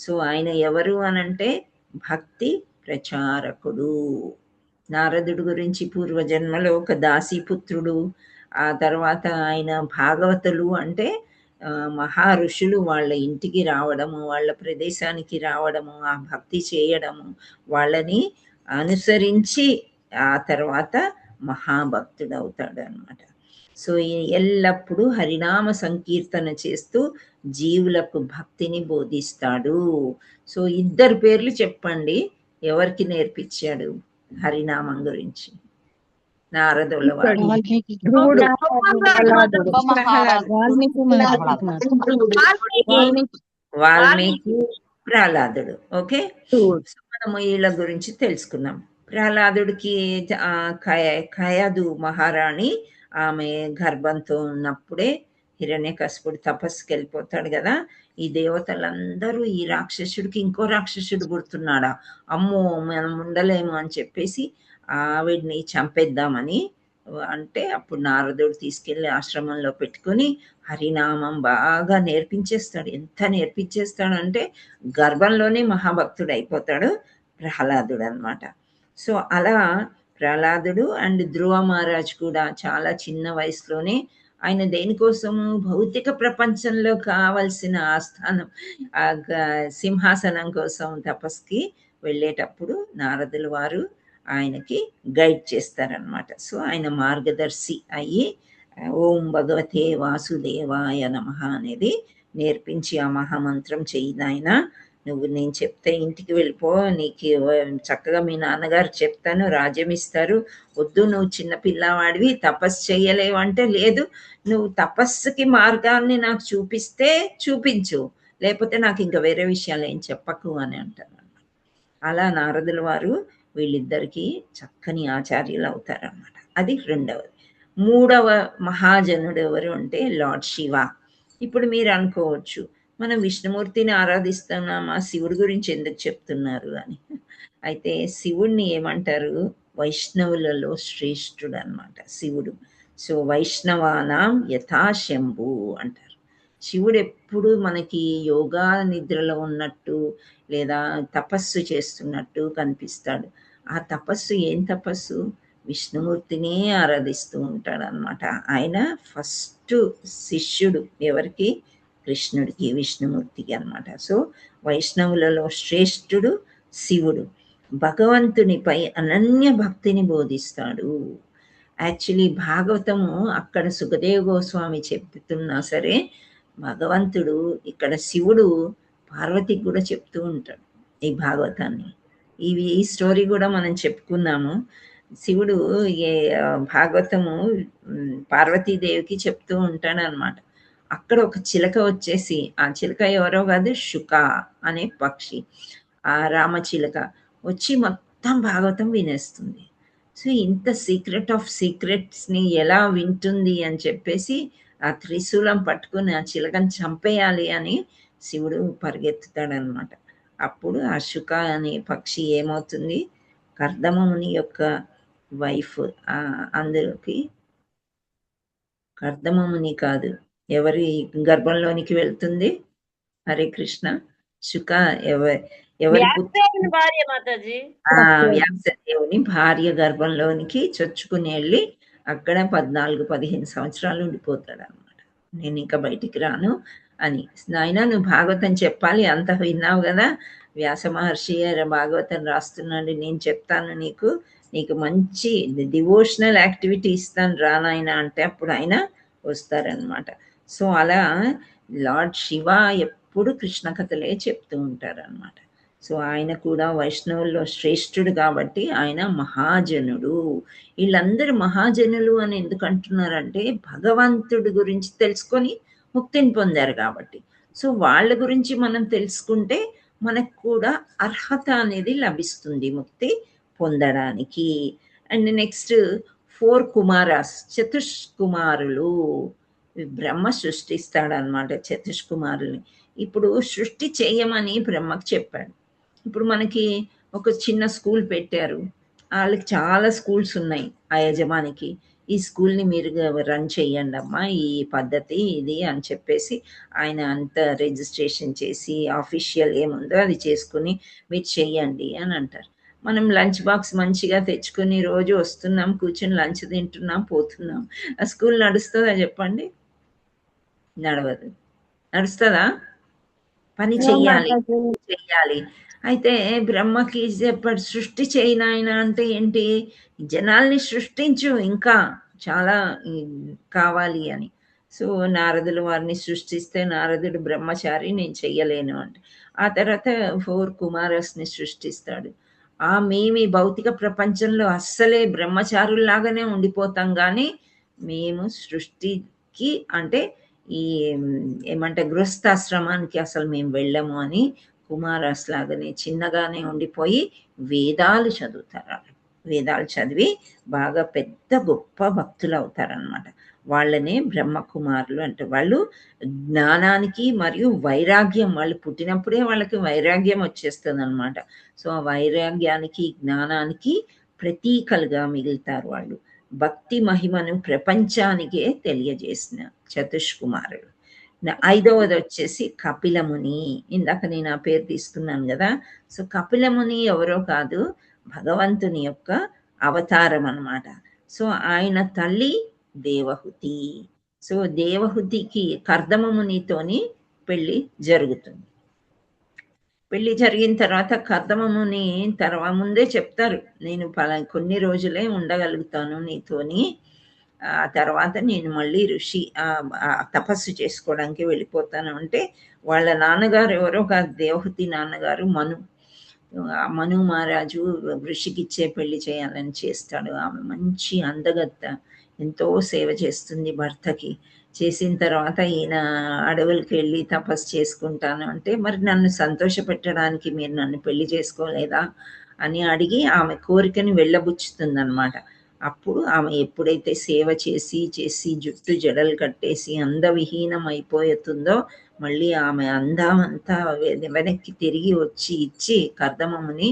A: సో ఆయన ఎవరు అనంటే భక్తి ప్రచారకుడు. నారదుడు గురించి పూర్వజన్మలో ఒక దాసీపుత్రుడు, ఆ తర్వాత ఆయన భాగవతులు అంటే మహా ఋషులు వాళ్ళ ఇంటికి రావడము, వాళ్ళ ప్రదేశానికి రావడము, ఆ భక్తి చేయడము, వాళ్ళని అనుసరించి ఆ తర్వాత మహాభక్తుడు అవుతాడు అనమాట. సో ఎల్లప్పుడూ హరినామ సంకీర్తన చేస్తూ జీవులకు భక్తిని బోధిస్తాడు. సో 2 పేర్లు చెప్పండి, ఎవరికి నేర్పించాడు హరినామం గురించి? నారదుల వారు, వాల్మీకి, ప్రహ్లాదుడు. ఓకే, మనము వీళ్ళ గురించి తెలుసుకున్నాం. ప్రహ్లాదుడికి కయదు మహారాణి ఆమె గర్భంతో ఉన్నప్పుడే హిరణ్యకశిపుడు తపస్సుకి వెళ్ళిపోతాడు కదా. ఈ దేవతలందరూ ఈ రాక్షసుడికి ఇంకో రాక్షసుడు పుడుతున్నాడా, అమ్మో మనం ఉండలేము అని చెప్పేసి ఆవిడ్ని చంపేద్దామని అంటే అప్పుడు నారదుడు తీసుకెళ్లి ఆశ్రమంలో పెట్టుకుని హరినామం బాగా నేర్పించేస్తాడు. ఎంత నేర్పించేస్తాడు అంటే గర్భంలోనే మహాభక్తుడు అయిపోతాడు ప్రహ్లాదుడు అన్నమాట. సో అలా ప్రహ్లాదుడు అండ్ ధ్రువ మహారాజ్ కూడా చాలా చిన్న వయసులోనే ఆయన దేనికోసము భౌతిక ప్రపంచంలో కావలసిన ఆస్థానం సింహాసనం కోసం తపస్సుకి వెళ్ళేటప్పుడు నారదుల వారు ఆయనకి గైడ్ చేస్తారనమాట. సో ఆయన మార్గదర్శి అయ్యి ఓం భగవతే వాసుదేవాయ నమః అనేది నేర్పించి ఆ మహామంత్రం చెయ్యి నాయన, నువ్వు నేను చెప్తే ఇంటికి వెళ్ళిపో, నీకు చక్కగా మీ నాన్నగారు చెప్తాను రాజ్యం ఇస్తారు, వద్దు నువ్వు చిన్న పిల్లవాడివి తపస్సు చేయలేవు అంటే లేదు, నువ్వు తపస్సుకి మార్గాన్ని నాకు చూపిస్తే చూపించు, లేకపోతే నాకు ఇంకా వేరే విషయాలు ఏం చెప్పకు అని అంటారు. అలా నారదుల వారు వీళ్ళిద్దరికీ చక్కని ఆచార్యులు అవుతారన్నమాట. అది రెండవది. మూడవ మహాజనుడు ఎవరు అంటే లార్డ్ శివ. ఇప్పుడు మీరు అనుకోవచ్చు, మనం విష్ణుమూర్తిని ఆరాధిస్తున్నామా, శివుడి గురించి ఎందుకు చెప్తున్నారు అని. అయితే శివుణ్ణి ఏమంటారు, వైష్ణవులలో శ్రేష్ఠుడు అనమాట శివుడు. సో వైష్ణవానాం యథాశంభు అంటారు. శివుడు ఎప్పుడు మనకి యోగా నిద్రలో ఉన్నట్టు లేదా తపస్సు చేస్తున్నట్టు కనిపిస్తాడు. ఆ తపస్సు ఏం తపస్సు? విష్ణుమూర్తిని ఆరాధిస్తూ ఉంటాడు అనమాట. ఆయన ఫస్ట్ శిష్యుడు ఎవరికి? కృష్ణుడికి, విష్ణుమూర్తికి అనమాట. సో వైష్ణవులలో శ్రేష్ఠుడు శివుడు. భగవంతునిపై అనన్య భక్తిని బోధిస్తాడు. యాక్చువల్లీ భాగవతము అక్కడ సుఖదేవ గోస్వామి చెప్తున్నా సరే, భగవంతుడు ఇక్కడ శివుడు పార్వతికి కూడా చెప్తూ ఉంటాడు ఈ భాగవతాన్ని. ఈ స్టోరీ కూడా మనం చెప్పుకున్నాము. శివుడు భాగవతము పార్వతీదేవికి చెప్తూ ఉంటాడు అనమాట. అక్కడ ఒక చిలక వచ్చేసి, ఆ చిలక ఎవరో కాదు, శుక అనే పక్షి, ఆ రామచిలక వచ్చి మొత్తం భాగవతం వినేస్తుంది. సో ఇంత సీక్రెట్ ఆఫ్ సీక్రెట్స్ని ఎలా వింటుంది అని చెప్పేసి ఆ త్రిశూలం పట్టుకుని ఆ చిలకని చంపేయాలి అని శివుడు పరిగెత్తుతాడనమాట. అప్పుడు ఆ శుక అనే పక్షి ఏమవుతుంది? కర్దమముని యొక్క వైఫ్. అందరికి కర్దమముని కాదు, ఎవరి గర్భంలోనికి వెళ్తుంది? హరే కృష్ణ. శుక ఎవరి
I: భార్య మాతాజీ,
A: వ్యాసదేవుని భార్య గర్భంలోనికి చొచ్చుకుని వెళ్ళి అక్కడ 14-15 సంవత్సరాలు ఉండిపోతాడు అనమాట. నేను ఇంకా బయటికి రాను అని. నాయన నువ్వు భాగవతం చెప్పాలి, అంత విన్నావు కదా, వ్యాస మహర్షి భాగవతం రాస్తున్నాడు, నేను చెప్తాను నీకు మంచి డివోషనల్ యాక్టివిటీ ఇస్తాను రా నాయన అంటే అప్పుడు ఆయన వస్తారనమాట. సో అలా లార్డ్ శివ ఎప్పుడు కృష్ణ కథలే చెప్తూ ఉంటారనమాట. సో ఆయన కూడా వైష్ణవుల్లో శ్రేష్ఠుడు కాబట్టి ఆయన మహాజనుడు. వీళ్ళందరూ మహాజనులు అని ఎందుకు అంటున్నారంటే భగవంతుడి గురించి తెలుసుకొని ముక్తిని పొందారు కాబట్టి. సో వాళ్ళ గురించి మనం తెలుసుకుంటే మనకు కూడా అర్హత అనేది లభిస్తుంది ముక్తి పొందడానికి. And next 4 కుమారాస్, చతుష్కుమారులు. బ్రహ్మ సృష్టిస్తాడనమాట చతుష్కుమారుల్ని. ఇప్పుడు సృష్టి చేయమని బ్రహ్మకు చెప్పాడు. ఇప్పుడు మనకి ఒక చిన్న స్కూల్ పెట్టారు, వాళ్ళకి చాలా స్కూల్స్ ఉన్నాయి ఆ యజమానికి. ఈ స్కూల్ని మీరు రన్ చేయండి అమ్మా, ఈ పద్ధతి ఇది అని చెప్పేసి ఆయన అంత రిజిస్ట్రేషన్ చేసి ఆఫీషియల్ ఏముందో అది చేసుకుని మీరు చెయ్యండి అని అంటారు. మనం లంచ్ బాక్స్ మంచిగా తెచ్చుకుని రోజు వస్తున్నాం, కూర్చొని లంచ్ తింటున్నాం, పోతున్నాం. ఆ స్కూల్ నడుస్తుందా చెప్పండి? నడవదు. నడుస్తుందా? పని చెయ్యాలి. అయితే బ్రహ్మకి చెప్పాడు సృష్టి చేయనాయన అంటే ఏంటి? జనాల్ని సృష్టించు, ఇంకా చాలా కావాలి అని. సో నారదులు వారిని సృష్టిస్తే నారదుడు బ్రహ్మచారి, నేను చెయ్యలేను అంటే. ఆ తర్వాత 4 కుమారస్ని సృష్టిస్తాడు. మేము ఈ భౌతిక ప్రపంచంలో అస్సలే బ్రహ్మచారుల్లాగానే ఉండిపోతాం, కానీ మేము సృష్టికి అంటే ఈ ఏమంటే గృహస్థాశ్రమానికి అసలు మేము వెళ్ళము అని కుమారస్ లాగానే చిన్నగానే ఉండిపోయి వేదాలు చదువుతారు. వేదాలు చదివి బాగా పెద్ద గొప్ప భక్తులు అవుతారనమాట. వాళ్ళనే బ్రహ్మకుమారులు అంటే. వాళ్ళు జ్ఞానానికి మరియు వైరాగ్యం, వాళ్ళు పుట్టినప్పుడే వాళ్ళకి వైరాగ్యం వచ్చేస్తుంది అనమాట. సో ఆ వైరాగ్యానికి జ్ఞానానికి ప్రతీకలుగా మిగులుతారు వాళ్ళు. భక్తి మహిమను ప్రపంచానికే తెలియజేసిన చతుష్కుమారుడు. 5వది వచ్చేసి కపిలముని. ఇందాక నేను ఆ పేరు తీసుకున్నాను కదా. సో కపిలముని ఎవరో కాదు, భగవంతుని యొక్క అవతారం అన్నమాట. సో ఆయన తల్లి దేవహుతి. సో దేవహుతికి కర్దమమునితోని పెళ్ళి జరుగుతుంది. పెళ్ళి జరిగిన తర్వాత కర్దమముని ముందే చెప్తారు, నేను కొన్ని రోజులే ఉండగలుగుతాను నీతోని, ఆ తర్వాత నేను మళ్ళీ ఋషి తపస్సు చేసుకోవడానికి వెళ్ళిపోతాను అంటే, వాళ్ళ నాన్నగారు ఎవరో కాదు, దేవహుతి నాన్నగారు మను మహారాజు ఋషికిచ్చే పెళ్లి చేయాలని చేస్తాడు. ఆమె మంచి అందగత్త, ఎంతో సేవ చేస్తుంది భర్తకి. చేసిన తర్వాత ఈయన అడవులకి వెళ్ళి తపస్సు చేసుకుంటాను అంటే, మరి నన్ను సంతోష పెట్టడానికి మీరు నన్ను పెళ్లి చేసుకోలేదా అని అడిగి ఆమె కోరికని వెళ్ళబుచ్చుతుంది అనమాట. అప్పుడు ఆమె ఎప్పుడైతే సేవ చేసి జుట్టు జడలు కట్టేసి అందవిహీనం అయిపోతుందో, మళ్ళీ ఆమె అందామంతా వెనక్కి తిరిగి వచ్చి ఇచ్చి కర్దమముని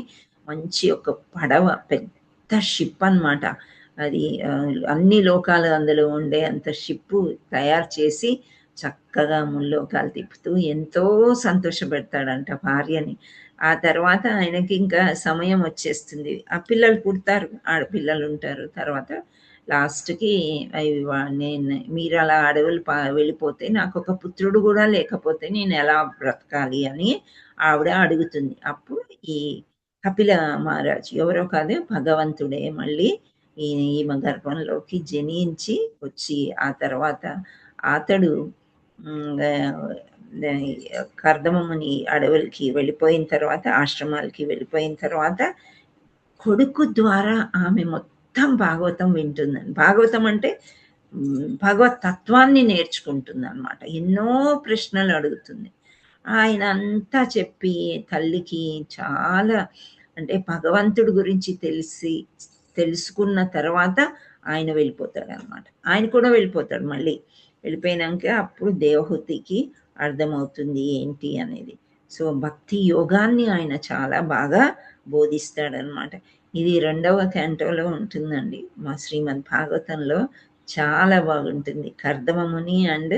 A: మంచి ఒక పడవ, పెద్ద పెద్ద షిప్ అన్నమాట. అది అన్ని లోకాలు అందులో ఉండే అంత షిప్పు తయారు చేసి చక్కగా ముల్లోకాలు తిప్పుతూ ఎంతో సంతోషపెడతాడంట భార్యని. ఆ తర్వాత ఆయనకి ఇంకా సమయం వచ్చేస్తుంది. ఆ పిల్లలు పుడతారు, ఆడపిల్లలు ఉంటారు. తర్వాత లాస్ట్‌కి మీరు అలా అడవులు వెళ్ళిపోతే నాకొక పుత్రుడు కూడా లేకపోతే నేను ఎలా బ్రతకాలి అని ఆవిడ అడుగుతుంది. అప్పుడు ఈ కపిల మహారాజు ఎవరో కాదు, భగవంతుడే మళ్ళీ ఈమె గర్భంలోకి జనించి వచ్చి ఆ తర్వాత అతడు కర్దమముని అడవులకి వెళ్ళిపోయిన తర్వాత, ఆశ్రమాలకి వెళ్ళిపోయిన తర్వాత కొడుకు ద్వారా ఆమె మొత్తం భాగవతం వింటుందని. భాగవతం అంటే భగవత్ తత్వాన్ని నేర్చుకుంటుంది అనమాట. ఎన్నో ప్రశ్నలు అడుగుతుంది. ఆయన అంతా చెప్పి తల్లికి చాలా అంటే భగవంతుడి గురించి తెలుసుకున్న తర్వాత ఆయన వెళ్ళిపోతాడు అనమాట. ఆయన కూడా వెళ్ళిపోతాడు. మళ్ళీ వెళ్ళిపోయినాక అప్పుడు దేవహూతికి అర్థమవుతుంది ఏంటి అనేది. సో భక్తి యోగాన్ని ఆయన చాలా బాగా బోధిస్తాడనమాట. ఇది 2వ క్యాంటోలో ఉంటుందండి మా శ్రీమద్ భాగవతంలో. చాలా బాగుంటుంది. కర్దమముని అండ్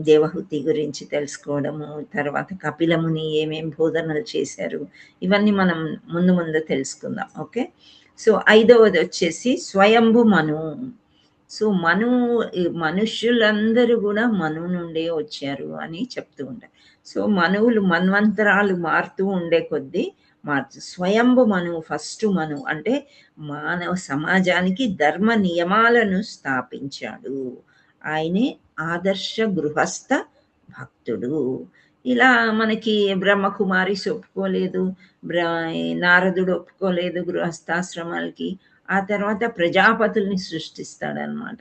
A: దేవహూతి గురించి తెలుసుకోవడము, తర్వాత కపిలముని ఏమేం బోధనలు చేశారు, ఇవన్నీ మనం ముందు తెలుసుకుందాం. ఓకే. సో 5వది వచ్చేసి స్వయంభు మను. సో మనుష్యులందరూ కూడా మను నుండే వచ్చారు అని చెప్తూ ఉంటారు. సో మనువులు మన్వంతరాలు మారుతూ ఉండే కొద్దీ స్వయంభు మనువు ఫస్ట్ మనువు అంటే మానవ సమాజానికి ధర్మ నియమాలను స్థాపించాడు. ఆయనే ఆదర్శ గృహస్థ భక్తుడు. ఇలా మనకి బ్రహ్మకుమారి ఒప్పుకోలేదు, నారదుడు ఒప్పుకోలేదు గృహస్థాశ్రమాలకి. ఆ తర్వాత ప్రజాపతుల్ని సృష్టిస్తాడనమాట.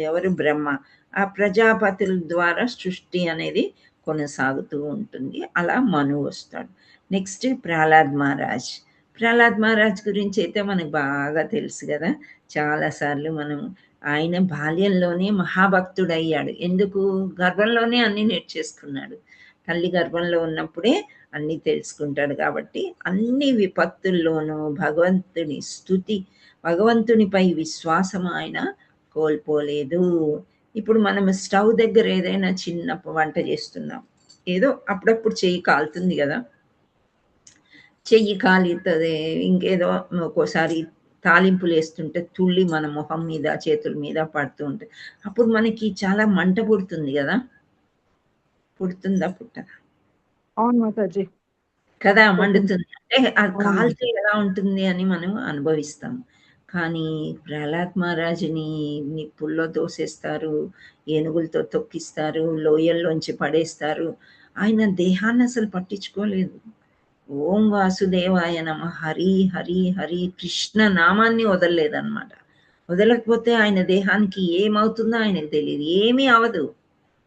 A: ఎవరు? బ్రహ్మ. ఆ ప్రజాపతుల ద్వారా సృష్టి అనేది కొనసాగుతూ ఉంటుంది. అలా మను వస్తాడు. నెక్స్ట్ ప్రహ్లాద్ మహారాజ్. ప్రహ్లాద్ మహారాజ్ గురించి అయితే మనకు బాగా తెలుసు కదా, చాలాసార్లు మనం ఆయన బాల్యంలోనే మహాభక్తుడయ్యాడు. ఎందుకు? గర్భంలోనే అన్ని నేర్చేసుకున్నాడు. తల్లి గర్భంలో ఉన్నప్పుడే అన్ని తెలుసుకుంటాడు. కాబట్టి అన్ని విపత్తుల్లోనూ భగవంతుని స్తుతి, భగవంతునిపై విశ్వాసం ఆయన కోల్పోలేదు. ఇప్పుడు మనం స్టవ్ దగ్గర ఏదైనా చిన్న వంట చేస్తున్నాం, ఏదో అప్పుడప్పుడు చెయ్యి కాలుతుంది కదా, చెయ్యి కాలుతుంది. ఇంకేదో ఒక్కోసారి తాలింపులు వేస్తుంటే తుళ్ళి మన మొహం మీద చేతుల మీద పడుతూ ఉంటుంది. అప్పుడు మనకి చాలా మంట పుడుతుంది కదా. పుడుతుందా? పుట్టదా?
K: అవును మాతాజీ.
A: కదా, మండుతుంది. అంటే అది కాల్తే ఎలా ఉంటుంది అని మనం అనుభవిస్తాం. కానీ ప్రహ్లాద్ మహారాజుని నిప్పుల్లో తోసేస్తారు, ఏనుగులతో తొక్కిస్తారు, లోయల్లోంచి పడేస్తారు. ఆయన దేహాన్ని అసలు పట్టించుకోలేదు. ఓం వాసుదేవాయ నమ, హరి హరి హరి కృష్ణ నామాన్ని వదలలేదన్నమాట. వదలకపోతే ఆయన దేహానికి ఏమవుతుందో ఆయనకు తెలియదు. ఏమీ అవదు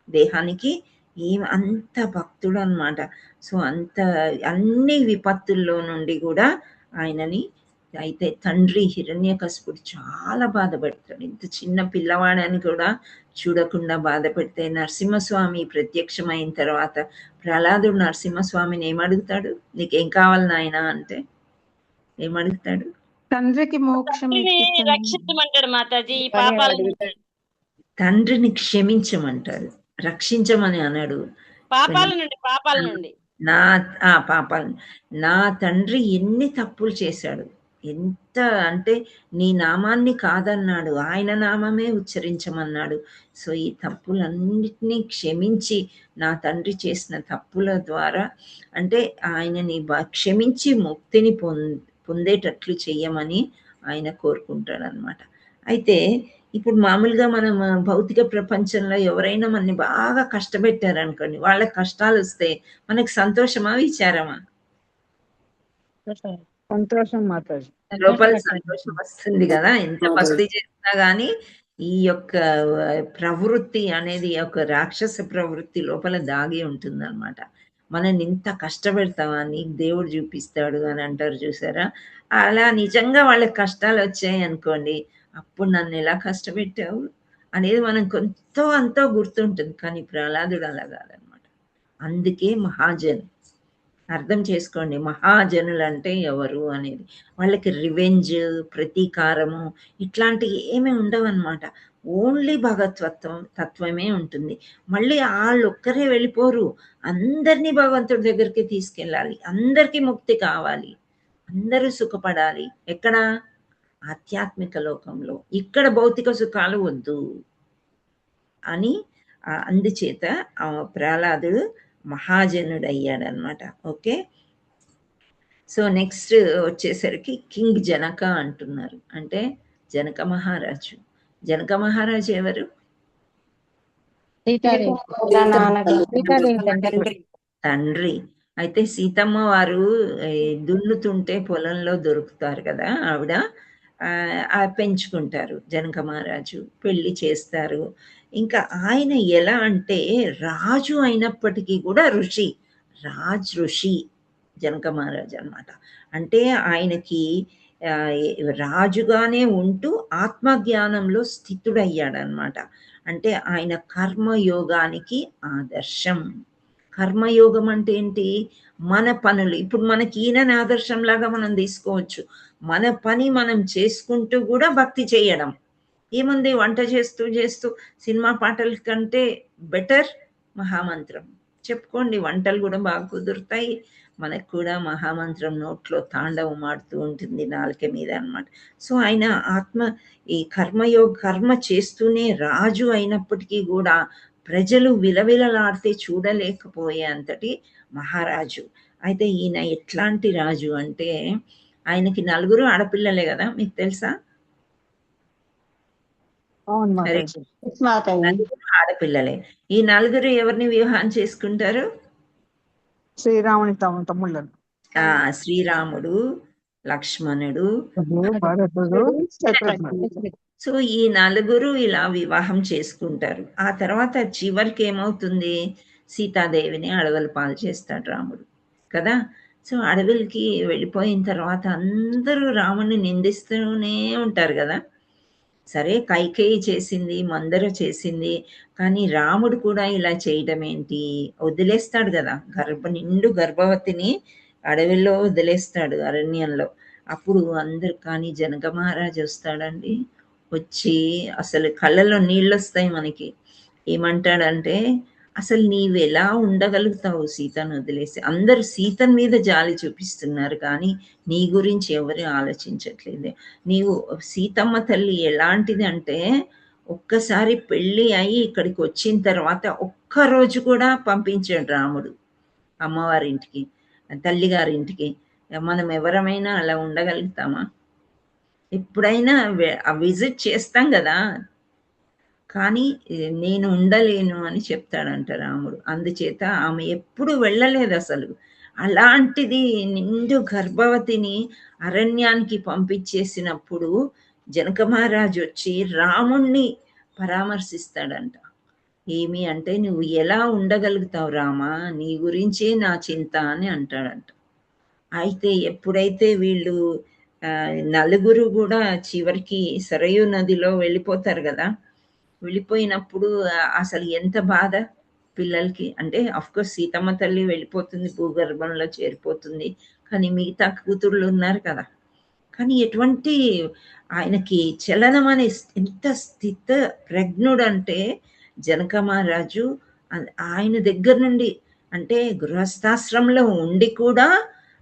A: దేహానికి, అంత భక్తుడు అనమాట. సో అంత అన్ని విపత్తుల్లో నుండి కూడా ఆయనని, అయితే తండ్రి హిరణ్యకశిపుడు చాలా బాధపడతాడు. ఇంత చిన్న పిల్లవాడని కూడా చూడకుండా బాధపెడితే నరసింహస్వామి ప్రత్యక్షమైన తర్వాత ప్రహ్లాదుడు నరసింహస్వామిని ఏమడుగుతాడు? నీకేం కావాలి నాయనా అంటే ఏమడుగుతాడు?
E: తండ్రికి మోక్షం
I: రక్షించమంటాడు మాతాజీ. ఈ పాపాల నుండి,
A: తండ్రిని క్షమించమంటాడు, రక్షించమని అన్నాడు.
I: పాపాల నుండి
A: పాపాలను. నా తండ్రి ఎన్ని తప్పులు చేశాడు, ఎంత అంటే నీ నామాన్ని కాదన్నాడు, ఆయన నామమే ఉచ్చరించమన్నాడు. సో ఈ తప్పులన్నిటినీ క్షమించి నా తండ్రి చేసిన తప్పుల ద్వారా అంటే ఆయనని క్షమించి ముక్తిని పొందేటట్లు చెయ్యమని ఆయన కోరుకుంటాడు అనమాట. అయితే ఇప్పుడు మామూలుగా మనం భౌతిక ప్రపంచంలో ఎవరైనా మనని బాగా కష్టపెట్టారనుకోండి, వాళ్ళ కష్టాలు వస్తే మనకి సంతోషమా, విచారమా?
K: సంతోషం మాతాజీ.
A: లోపల సంతోషం వస్తుంది కదా. ఎంత భక్తి చేసినా గానీ ఈ యొక్క ప్రవృత్తి అనేది ఒక రాక్షస ప్రవృత్తి లోపల దాగి ఉంటుంది అనమాట. మనని ఇంత కష్టపెడతావా, నీకు దేవుడు చూపిస్తాడు అని అంటారు చూసారా. అలా నిజంగా వాళ్ళకి కష్టాలు వచ్చాయి అనుకోండి, అప్పుడు నన్ను ఎలా కష్టపెట్టావు అనేది మనం కొంత అంతో గుర్తుంటుంది. కానీ ప్రహ్లాదుడు అలా కాదనమాట. అందుకే మహాజన్ అర్థం చేసుకోండి, మహాజనులు అంటే ఎవరు అనేది. వాళ్ళకి రివెంజ్, ప్రతీకారము ఇట్లాంటివి ఏమీ ఉండవన్నమాట. ఓన్లీ తత్వమే ఉంటుంది. మళ్ళీ వాళ్ళొక్కరే వెళ్ళిపోరు, అందరినీ భగవంతుడి దగ్గరికి తీసుకెళ్ళాలి, అందరికీ ముక్తి కావాలి, అందరూ సుఖపడాలి. ఎక్కడ? ఆధ్యాత్మిక లోకంలో. ఇక్కడ భౌతిక సుఖాలు వద్దు అని అందుచేత ప్రహ్లాదుడు మహాజనుడు అయ్యాడనమాట. ఓకే, సో నెక్స్ట్ వచ్చేసరికి కింగ్ జనక అంటున్నారు. అంటే జనక మహారాజు. జనక మహారాజు ఎవరు? తండ్రి. అయితే సీతమ్మ వారు దున్నుతుంటే పొలంలో దొరుకుతారు కదా, ఆవిడ పెంచుకుంటారు జనక మహారాజు, పెళ్లి చేస్తారు. ఇంకా ఆయన ఎలా అంటే రాజు అయినప్పటికీ కూడా ఋషి, ఋషి జనక మహారాజు అనమాట. అంటే ఆయనకి రాజుగానే ఉంటూ ఆత్మజ్ఞానంలో స్థితుడయ్యాడనమాట. అంటే ఆయన కర్మయోగానికి ఆదర్శం. కర్మయోగం అంటే ఏంటి? మన పనులు, ఇప్పుడు మనకి ఈయనని ఆదర్శంలాగా మనం తీసుకోవచ్చు. మన పని మనం చేసుకుంటూ కూడా భక్తి చేయడం. ఏముంది, వంట చేస్తూ చేస్తూ సినిమా పాటల కంటే బెటర్ మహామంత్రం చెప్పుకోండి. వంటలు కూడా బాగా కుదురుతాయి, మనకు కూడా మహామంత్రం నోట్లో తాండవం ఆడుతూ ఉంటుంది నాలుక మీద అనమాట. సో ఆయన ఈ కర్మ చేస్తూనే రాజు అయినప్పటికీ కూడా ప్రజలు విలవిలలాడితే చూడలేకపోయే అంతటి మహారాజు. అయితే ఈయన ఎట్లాంటి రాజు అంటే ఆయనకి 4 ఆడపిల్లలే కదా, మీకు తెలుసా? ఆడపిల్లలే. ఈ 4 ఎవరిని వివాహం చేసుకుంటారు?
K: శ్రీరాముని తమ్ముళ్ళను.
A: శ్రీరాముడు, లక్ష్మణుడు, సో ఈ 4 ఇలా వివాహం చేసుకుంటారు. ఆ తర్వాత చివరికి ఏమవుతుంది, సీతాదేవిని అడవుల పాలు చేస్తాడు రాముడు కదా. సో అడవులకి వెళ్ళిపోయిన తర్వాత అందరూ రాముడిని నిందిస్తూనే ఉంటారు కదా. సరే, కైకేయి చేసింది, మందర చేసింది, కానీ రాముడు కూడా ఇలా చేయడం ఏంటి? వదిలేస్తాడు కదా, నిండు గర్భవతిని అడవిలో వదిలేస్తాడు, అరణ్యంలో. అప్పుడు అందరు, కానీ జనక మహారాజు వస్తాడండి, వచ్చి అసలు కళ్ళలో నీళ్ళు వస్తాయి మనకి. ఏమంటాడంటే, అసలు నీవు ఎలా ఉండగలుగుతావు సీతను వదిలేసి? అందరు సీతన్ మీద జాలి చూపిస్తున్నారు, కానీ నీ గురించి ఎవరు ఆలోచించట్లేదు. నీవు సీతమ్మ తల్లి ఎలాంటిది అంటే, ఒక్కసారి పెళ్ళి అయి ఇక్కడికి వచ్చిన తర్వాత ఒక్కరోజు కూడా పంపించాడు రాముడు అమ్మవారింటికి, తల్లిగారింటికి. మనం ఎవరమైనా అలా ఉండగలుగుతామా? ఎప్పుడైనా విజిట్ చేస్తాం కదా, కానీ నేను ఉండలేను అని చెప్తాడంట రాముడు. అందుచేత ఆమె ఎప్పుడు వెళ్ళలేదు అసలు. అలాంటిది నిండు గర్భవతిని అరణ్యానికి పంపించేసినప్పుడు జనక మహారాజు వచ్చి రాముణ్ణి పరామర్శిస్తాడంట. ఏమి అంటే, నువ్వు ఎలా ఉండగలుగుతావు రామా, నీ గురించే నా చింత అని అంటాడంట. అయితే ఎప్పుడైతే వీళ్ళు 4 కూడా చివరికి సరయూ నదిలో వెళ్ళిపోతారు కదా, వెళ్ళిపోయినప్పుడు అసలు ఎంత బాధ పిల్లలకి. అంటే అఫ్కోర్స్ సీతమ్మ తల్లి వెళ్ళిపోతుంది, భూగర్భంలో చేరిపోతుంది, కానీ మిగతా కూతుర్లు ఉన్నారు కదా. కానీ ఎటువంటి ఆయనకి చలనం అనే ఎంత స్థిత ప్రజ్ఞుడు అంటే జనక మహారాజు. ఆయన దగ్గర నుండి, అంటే గృహస్థాశ్రమంలో ఉండి కూడా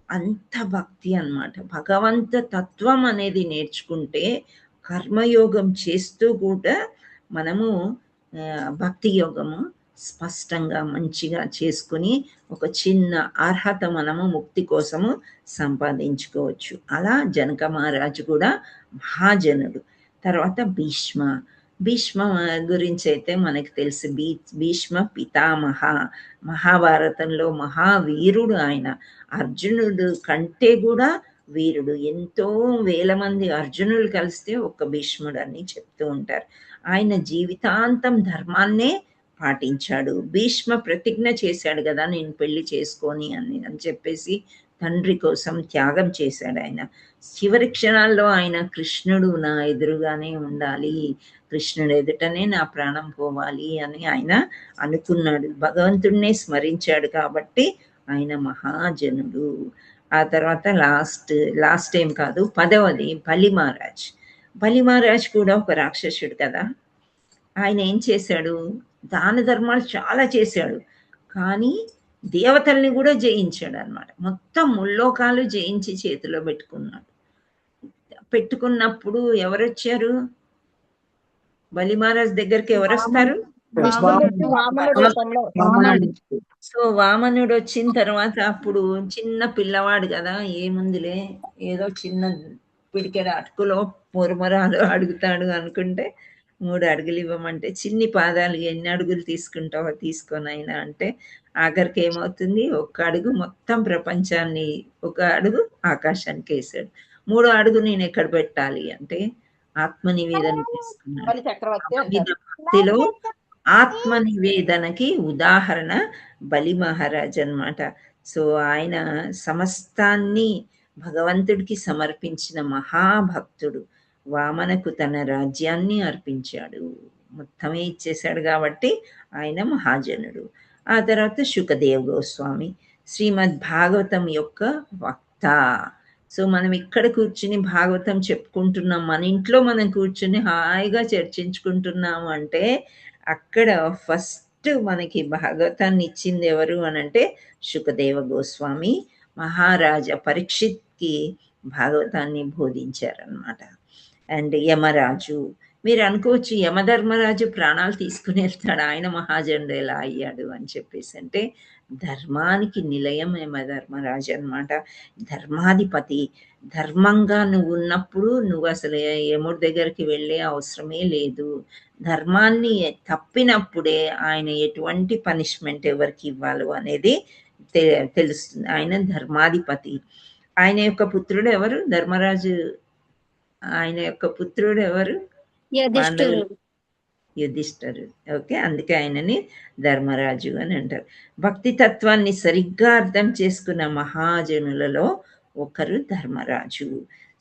A: అంత భక్తి అన్నమాట. భగవంత తత్వం అనేది నేర్చుకుంటే కర్మయోగం చేస్తూ కూడా మనము భక్తి యోగము స్పష్టంగా మంచిగా చేసుకుని ఒక చిన్న అర్హత మనము ముక్తి కోసము సంపాదించుకోవచ్చు. అలా జనక మహారాజు కూడా మహాజనుడు. తర్వాత భీష్మ గురించి అయితే మనకు తెలుసు. భీష్మ పితామహ, మహాభారతంలో మహావీరుడు ఆయన. అర్జునుడు కంటే కూడా వీరుడు. ఎంతో వేల మంది అర్జునులు కలిస్తే ఒక్క భీష్ముడు అని చెప్తూ ఉంటారు. ఆయన జీవితాంతం ధర్మాన్నే పాటించాడు. భీష్మ ప్రతిజ్ఞ చేశాడు కదా, నేను పెళ్లి చేసుకొని అని చెప్పేసి తండ్రి కోసం త్యాగం చేశాడు ఆయన. చివరి క్షణాల్లో ఆయన కృష్ణుడు నా ఎదురుగానే ఉండాలి, కృష్ణుడు ఎదుటనే నా ప్రాణం పోవాలి అని ఆయన అనుకున్నాడు. భగవంతుడినే స్మరించాడు కాబట్టి ఆయన మహాజనుడు. ఆ తర్వాత లాస్ట్ ఏం కాదు, 10వది బలి మహారాజ్. బలి మహారాజ్ కూడా ఒక రాక్షసుడు కదా. ఆయన ఏం చేశాడు, దాన ధర్మాలు చాలా చేశాడు, కానీ దేవతల్ని కూడా జయించాడు అనమాట. మొత్తం ముల్లోకాలు జయించి చేతిలో పెట్టుకున్నప్పుడు ఎవరొచ్చారు బలి మహారాజ్ దగ్గరికి? ఎవరొస్తారు? సో వామనుడు వచ్చిన తర్వాత అప్పుడు చిన్న పిల్లవాడు కదా, ఏముందిలే ఏదో చిన్న పిడికెడ అటుకులో పొరమరాలు అడుగుతాడు అనుకుంటే 3 అడుగులు ఇవ్వమంటే, చిన్ని పాదాలు ఎన్ని అడుగులు తీసుకుంటావో తీసుకోనైనా అంటే, ఆఖరికి ఏమవుతుంది, 1 అడుగు మొత్తం ప్రపంచాన్ని, 1 అడుగు ఆకాశానికి వేసాడు. 3 అడుగు నేను ఎక్కడ పెట్టాలి అంటే ఆత్మ నివేదన చేసుకున్నాడు. భక్తిలో ఆత్మ నివేదనకి ఉదాహరణ బలి మహారాజ్ అన్నమాట. సో ఆయన సమస్తాన్ని భగవంతుడికి సమర్పించిన మహాభక్తుడు. వామనకు తన రాజ్యాన్ని అర్పించాడు, మొత్తమే ఇచ్చేశాడు కాబట్టి ఆయన మహాజనుడు. ఆ తర్వాత శుకదేవ్ గోస్వామి శ్రీమద్ భాగవతం యొక్క వక్త. సో మనం ఇక్కడ కూర్చుని భాగవతం చెప్పుకుంటున్నాం, మన ఇంట్లో మనం కూర్చుని హాయిగా చర్చించుకుంటున్నాము అంటే, అక్కడ ఫస్ట్ మనకి భాగవతాన్ని ఇచ్చింది ఎవరు అని అంటే శుకదేవ గోస్వామి మహారాజా పరీక్షిత్కి భాగవతాన్ని బోధించారనమాట. అండ్ యమరాజు, మీరు అనుకోవచ్చు యమధర్మరాజు ప్రాణాలు తీసుకుని వెళ్తాడు, ఆయన మహాజనుడు ఎలా అయ్యాడు అని చెప్పేసి అంటే, ధర్మానికి నిలయం యమధర్మరాజు అనమాట. ధర్మాధిపతి. ధర్మంగా నువ్వు ఉన్నప్పుడు నువ్వు అసలు యముడి దగ్గరికి వెళ్ళే అవసరమే లేదు. ధర్మాన్ని తప్పినప్పుడే ఆయన ఎటువంటి పనిష్మెంట్ ఎవరికి ఇవ్వాలో అనేది తెలుస్తుంది. ఆయన ధర్మాధిపతి. ఆయన యొక్క పుత్రుడు ఎవరు? ధర్మరాజు ఆయన యొక్క పుత్రుడు ఎవరు? యుధిష్ఠిరుడు. ఓకే, అందుకే ఆయనని ధర్మరాజు అని అంటారు. భక్తి తత్వాన్ని సరిగ్గా అర్థం చేసుకున్న మహాజనులలో ఒకరు ధర్మరాజు.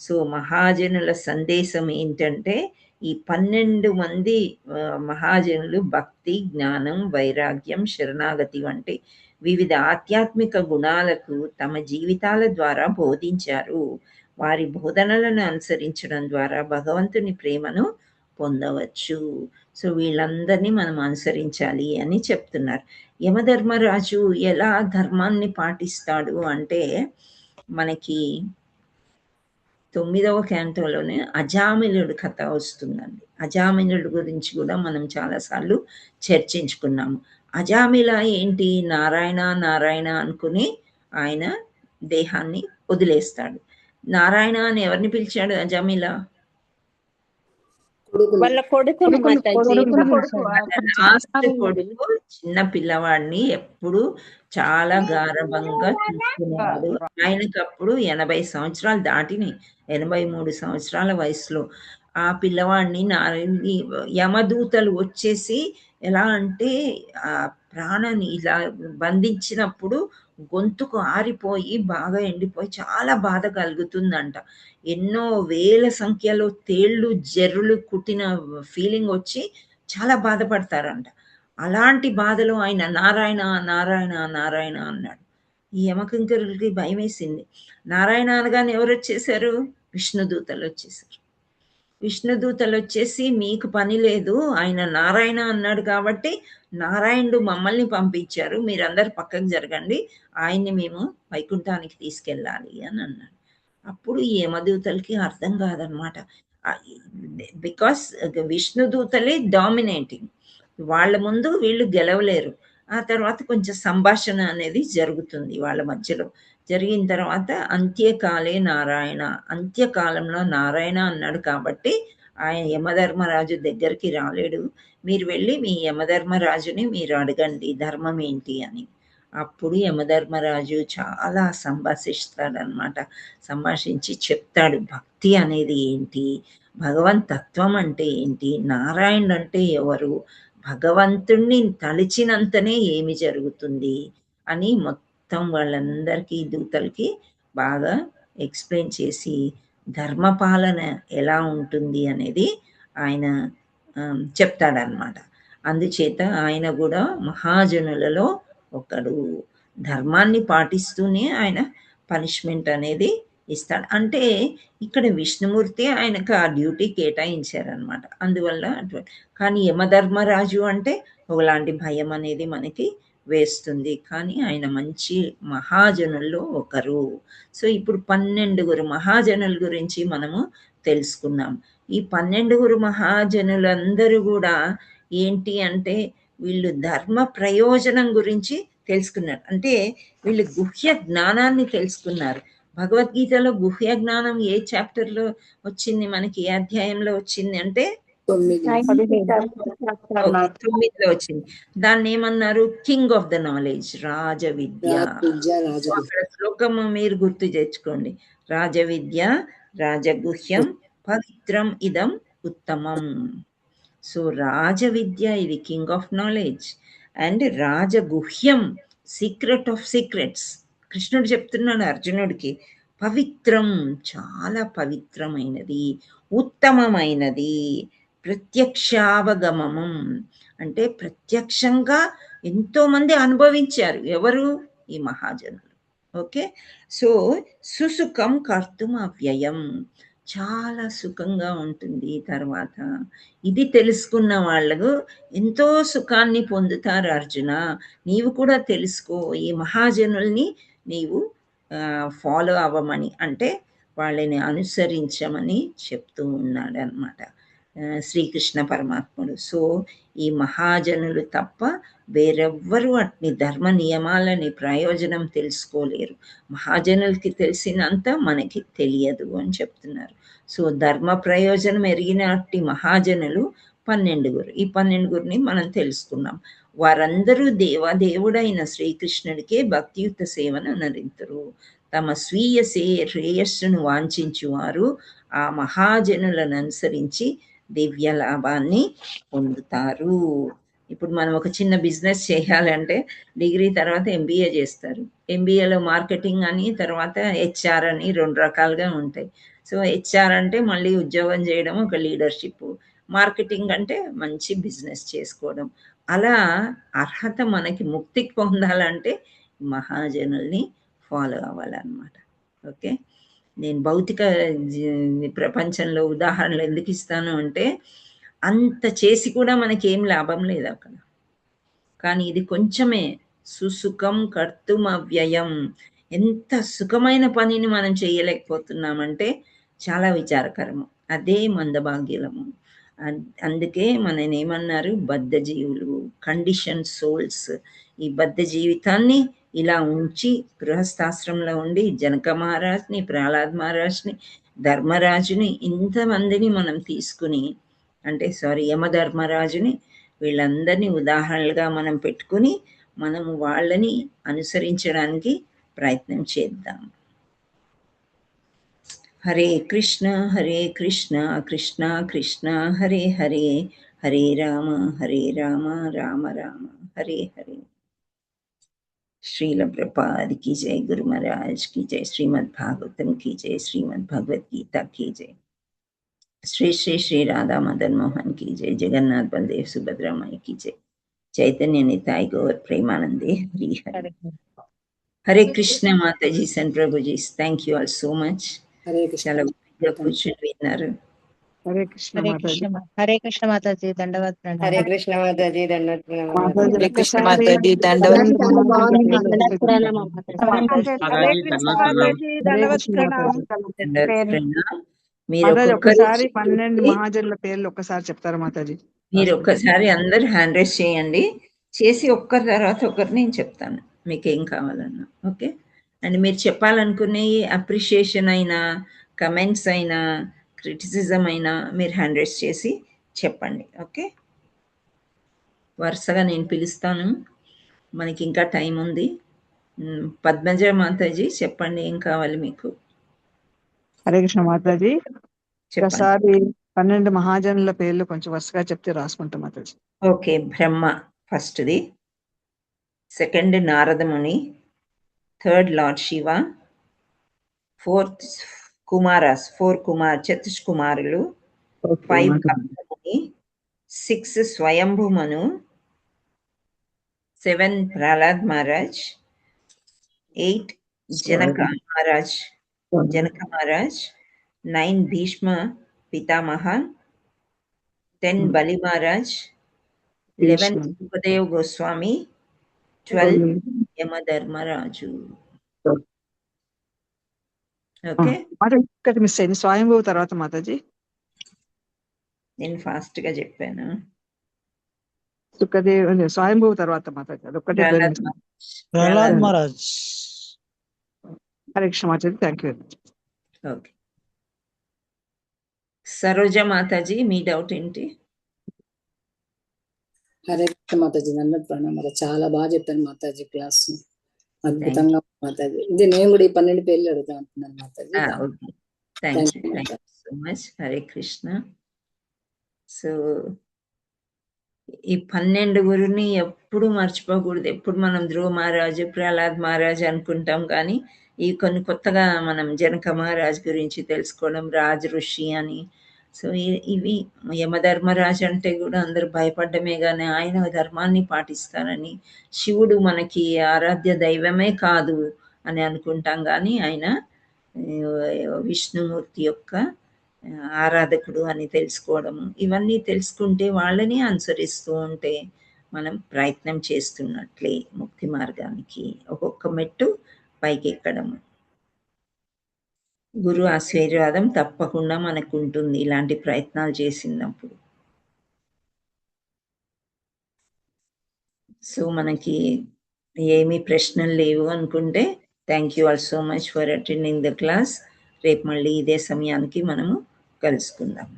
A: సో మహాజనుల సందేశం ఏంటంటే, ఈ 12 మంది మహాజనులు భక్తి, జ్ఞానం, వైరాగ్యం, శరణాగతి వంటి వివిధ ఆధ్యాత్మిక గుణాలకు తమ జీవితాల ద్వారా బోధించారు. వారి బోధనలను అనుసరించడం ద్వారా భగవంతుని ప్రేమను పొందవచ్చు. సో వీళ్ళందరినీ మనం అనుసరించాలి అని చెప్తున్నారు. యమధర్మరాజు ఎలా ధర్మాన్ని పాటిస్తాడు అంటే, మనకి 9వ క్యాంటోలోనే అజామిలుడు కథ వస్తుందండి. అజామిలుడు గురించి కూడా మనం చాలాసార్లు చర్చించుకున్నాము. అజామిల ఏంటి, నారాయణ నారాయణ అనుకుని ఆయన దేహాన్ని వదిలేస్తాడు. నారాయణ అని ఎవరిని పిలిచాడు అజామిల?
M: వాళ్ళ కొడుకు
A: చిన్న పిల్లవాడిని ఎప్పుడు చాలా గారభంగా చూసుకునేవాడు. ఆయనకు అప్పుడు 80 సంవత్సరాలు దాటినాయి, 83 సంవత్సరాల వయసులో. ఆ పిల్లవాడిని యమదూతలు వచ్చేసి ఎలా అంటే ఆ ప్రాణాన్ని ఇలా బంధించినప్పుడు గొంతుకు ఆరిపోయి బాగా ఎండిపోయి చాలా బాధ కలుగుతుందంట. ఎన్నో వేల సంఖ్యలో తేళ్ళు జర్రులు కుట్టిన ఫీలింగ్ వచ్చి చాలా బాధపడతారంట. అలాంటి బాధలో ఆయన నారాయణ నారాయణ నారాయణ అన్నాడు. ఈ యమకింకరులకి భయం వేసింది. నారాయణ అనగానే ఎవరు వచ్చేసారు? విష్ణుదూతలు వచ్చేసారు. విష్ణుదూతలు వచ్చేసి, మీకు పని లేదు, ఆయన నారాయణ అన్నాడు కాబట్టి నారాయణుడు మమ్మల్ని పంపించారు, మీరందరు పక్కకు జరగండి, ఆయన్ని మేము వైకుంఠానికి తీసుకెళ్ళాలి అని అన్నాడు. అప్పుడు ఈ యమదూతలకి అర్థం కాదనమాట. బికాస్ విష్ణుదూతలే డామినేటింగ్, వాళ్ళ ముందు వీళ్ళు గెలవలేరు. ఆ తర్వాత కొంచెం సంభాషణ అనేది జరుగుతుంది వాళ్ళ మధ్యలో. జరిగిన తర్వాత అంత్యకాలే నారాయణ, అంత్యకాలంలో నారాయణ అన్నాడు కాబట్టి ఆయన యమధర్మరాజు దగ్గరికి రాలేడు. మీరు వెళ్ళి మీ యమధర్మరాజుని మీరు అడగండి ధర్మం ఏంటి అని. అప్పుడు యమధర్మరాజు చాలా సంభాషిస్తాడనమాట. సంభాషించి చెప్తాడు భక్తి అనేది ఏంటి, భగవన్ తత్వం అంటే ఏంటి, నారాయణ అంటే ఎవరు, భగవంతుణ్ణి తలిచినంతనే ఏమి జరుగుతుంది అని మొత్తం వాళ్ళందరికీ దూతలకి బాగా ఎక్స్ప్లెయిన్ చేసి ధర్మపాలన ఎలా ఉంటుంది అనేది ఆయన చెప్తాడనమాట. అందుచేత ఆయన కూడా మహాజనులలో ఒకడు. ధర్మాన్ని పాటిస్తూనే ఆయన పనిష్మెంట్ అనేది ఇస్తాడు. అంటే ఇక్కడ విష్ణుమూర్తి ఆయనకు ఆ డ్యూటీ కేటాయించారనమాట. అందువల్ల కానీ యమధర్మరాజు అంటే ఒకలాంటి భయం అనేది మనకి వేస్తుంది. కానీ ఆయన మంచి మహాజనుల్లో ఒకరు. సో ఇప్పుడు 12 మహాజనుల గురించి మనము తెలుసుకున్నాం. ఈ 12 మహాజనులందరూ కూడా ఏంటి అంటే వీళ్ళు ధర్మ ప్రయోజనం గురించి తెలుసుకున్నారు. అంటే వీళ్ళు గుహ్య జ్ఞానాన్ని తెలుసుకున్నారు. భగవద్గీతలో గుహ్య జ్ఞానం ఏ చాప్టర్లో వచ్చింది, మనకి ఏ అధ్యాయంలో వచ్చింది అంటే 9లో వచ్చింది. దాన్ని ఏమన్నారు? కింగ్ ఆఫ్ ద నాలెడ్జ్, రాజ విద్య. అక్కడ శ్లోకము మీరు గుర్తు తెచ్చుకోండి. రాజ విద్య రాజగుహ్యం పవిత్రం ఇదం ఉత్తమం. సో రాజ విద్య ఇది కింగ్ ఆఫ్ నాలెడ్జ్, అండ్ రాజగుహ్యం సీక్రెట్ ఆఫ్ సీక్రెట్స్. కృష్ణుడు చెప్తున్నాడు అర్జునుడికి, పవిత్రం చాలా పవిత్రమైనది, ఉత్తమమైనది, ప్రత్యక్షావగమం అంటే ప్రత్యక్షంగా ఎంతో మంది అనుభవించారు. ఎవరు? ఈ మహాజనులు. ఓకే, సో సుసుఖం కర్తుం అవ్యయం, చాలా సుఖంగా ఉంటుంది. తర్వాత ఇది తెలుసుకున్న వాళ్ళకు ఎంతో సుఖాన్ని పొందుతారు. అర్జున నీవు కూడా తెలుసుకో, ఈ మహాజనుల్ని నీవు ఫాలో అవ్వమని, అంటే వాళ్ళని అనుసరించమని చెప్తూ ఉన్నాడు అన్నమాట శ్రీకృష్ణ పరమాత్ముడు. సో ఈ మహాజనులు తప్ప వేరెవ్వరూ అట్ని ధర్మ నియమాలని ప్రయోజనం తెలుసుకోలేరు. మహాజనులకి తెలిసినంత మనకి తెలియదు అని చెప్తున్నారు. సో ధర్మ ప్రయోజనం ఎరిగిన అట్టి మహాజనులు 12. ఈ 12 మనం తెలుసుకున్నాం. వారందరూ దేవదేవుడైన శ్రీకృష్ణుడికే భక్తియుక్త సేవను నరింతురు. తమ స్వీయ శ్రేయస్సును వాంఛించువారు ఆ మహాజనులను అనుసరించి దివ్య లాభాన్ని పొందుతారు. ఇప్పుడు మనం ఒక చిన్న బిజినెస్ చేయాలంటే డిగ్రీ తర్వాత ఎంబీఏ చేస్తారు. ఎంబీఏలో మార్కెటింగ్ అని, తర్వాత హెచ్ఆర్ అని 2 రకాలుగా ఉంటాయి. సో హెచ్ఆర్ అంటే మళ్ళీ ఉద్యోగం చేయడం, ఒక లీడర్షిప్. మార్కెటింగ్ అంటే మంచి బిజినెస్ చేసుకోవడం. అలా అర్హత మనకి ముక్తికి పొందాలంటే మహాజనుల్ని ఫాలో అవ్వాలన్నమాట. ఓకే, నేను భౌతిక ప్రపంచంలో ఉదాహరణలు ఎందుకు ఇస్తాను అంటే అంత చేసి కూడా మనకి ఏం లాభం లేదు అక్కడ. కానీ ఇది కొంచెమే. సుసుఖం కర్తుం అవ్యయం, ఎంత సుఖమైన పనిని మనం చేయలేకపోతున్నామంటే చాలా విచారకరము. అదే మందభాగ్యులము. అందుకే మనం ఏమన్నారు, బద్ధ జీవులు, కండిషన్ సోల్స్. ఈ బద్ధ జీవితాన్ని ఇలా ఉంచి గృహస్థాశ్రమంలో ఉండి జనక మహారాజ్ని, ప్రహ్లాద్ మహారాజ్ని, ధర్మరాజుని, ఇంతమందిని మనం తీసుకుని, అంటే యమధర్మరాజుని, వీళ్ళందరినీ ఉదాహరణలుగా మనం పెట్టుకుని మనము వాళ్ళని అనుసరించడానికి ప్రయత్నం చేద్దాం. హరే కృష్ణ కృష్ణ కృష్ణ హరే హరే, హరే రామ రామ రామ హరే హరే. श्रील प्रपाद की जय, गुरु महाराज की जय, श्रीमद् भागवतम की जय, श्रीमद् भगवत गीता की जय, श्री श्री श्री राधा मदन मोहन की जय, जगन्नाथ बलदेव सुभद्रा माई की जय, चैतन्य निताय गौर प्रेमानंदे हरि हरि. हरे कृष्ण माता जी, सन प्रभु जी, thank you all so much. चलो కూర్చుని విన్నారు.
K: హరే కృష్ణ మాతాజీ.
L: హరే కృష్ణ మాతాజీ, దండవత్ ప్రణామం.
N: హరే కృష్ణ మాతాజీ, దండవత్ ప్రణామం.
G: హరే కృష్ణ మాతాజీ, దండవత్
A: మీరు
K: ఒక్కసారి 12 మహాజనుల పేర్లు ఒక్కసారి చెప్తారా మాతాజీ?
A: మీరు ఒక్కసారి అందరు హ్యాండ్ రైజ్ చేయండి. చేసి ఒక్కరి తర్వాత ఒకరు నేను చెప్తాను మీకు ఏం కావాలన్నా. ఓకే, అండ్ మీరు చెప్పాలనుకునే అప్రిషియేషన్ అయినా, కమెంట్స్ అయినా, క్రిటిసిజం అయినా మీరు హ్యాండ్ రైజ్ చేసి చెప్పండి. ఓకే, వరుసగా నేను పిలుస్తాను, మనకి ఇంకా టైం ఉంది. పద్మజ మాతాజీ చెప్పండి, ఏం కావాలి మీకు?
K: హరే కృష్ణ మాతాజీ, ఒకసారి 12 మహాజనుల పేర్లు కొంచెం వరుసగా చెప్తే రాసుకుంటాం మాతాజీ.
A: ఓకే, బ్రహ్మ ఫస్ట్ది, second Naradamuni, third lord Shiva, fourth Kumaras, 4 చతుష్కుమారులు, 5 Kapilamuni, 6 Swayambhumanu, 7 Prahlad Maharaj, 8 Janaka Maharaj, 9 Bhishma Pitamaha, 10 Bali Maharaj, 11 Sukadev Goswami, 12 Yamadharmaraju. Okay,
K: Mataji miss అయింది. స్వయంభూ తర్వాత మాతాజీ
A: నేను ఫాస్ట్ గా చెప్పాను.
K: సుఖదేవ్ స్వయంభూ తర్వాత మాతాజీ అదొక్కటే
O: ప్రహ్లాద్ మహారాజ్.
K: హరే కృష్ణ మాతాజీ, థ్యాంక్ యూ.
A: ఓకే, సరోజ మాతాజీ మీ డౌట్ ఏంటి?
B: హరే కృష్ణ మాతాజీ, దండవత్ ప్రణామాలు. చాలా బాగా చెప్పాను మాతాజీ, క్లాస్ అద్భుతంగా మాతాజీ. ఇది నేను కూడా ఈ 12 పేర్లు అడుగుతా అంటున్నాను Mataji.
A: Okay, thank you so much. Hare Krishna. So ఈ 12 గురుని ఎప్పుడు మర్చిపోకూడదు. ఎప్పుడు మనం ధ్రువ మహారాజు, ప్రహ్లాద్ మహారాజ్ అనుకుంటాం, కానీ ఈ కొన్ని కొత్తగా మనం జనక మహారాజ్ గురించి తెలుసుకోవడం, రాజ్ ఋషి అని. సో ఇవి యమధర్మరాజు అంటే కూడా అందరూ భయపడ్డమే, కానీ ఆయన ధర్మాన్ని పాటిస్తారని, శివుడు మనకి ఆరాధ్య దైవమే కాదు అని అనుకుంటాం, కానీ ఆయన విష్ణుమూర్తి యొక్క ఆరాధకుడు అని తెలుసుకోవడము, ఇవన్నీ తెలుసుకుంటే వాళ్ళని అనుసరిస్తూ ఉంటే మనం ప్రయత్నం చేస్తున్నట్లే ముక్తి మార్గానికి ఒక్కొక్క మెట్టు పైకి ఎక్కడము. గురు ఆశీర్వాదం తప్పకుండా మనకు ఉంటుంది ఇలాంటి ప్రయత్నాలు చేసినప్పుడు. సో మనకి ఏమీ ప్రశ్నలు లేవు అనుకుంటే thank you all so much for attending the class. రేపు మళ్ళీ ఇదే సమయానికి మనము కలుసుకుందాం.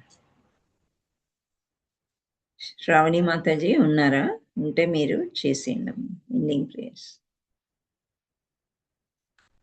A: శ్రావణి మాతాజీ ఉన్నారా? ఉంటే మీరు చేసేయండి ఎండింగ్ ప్రేయర్స్.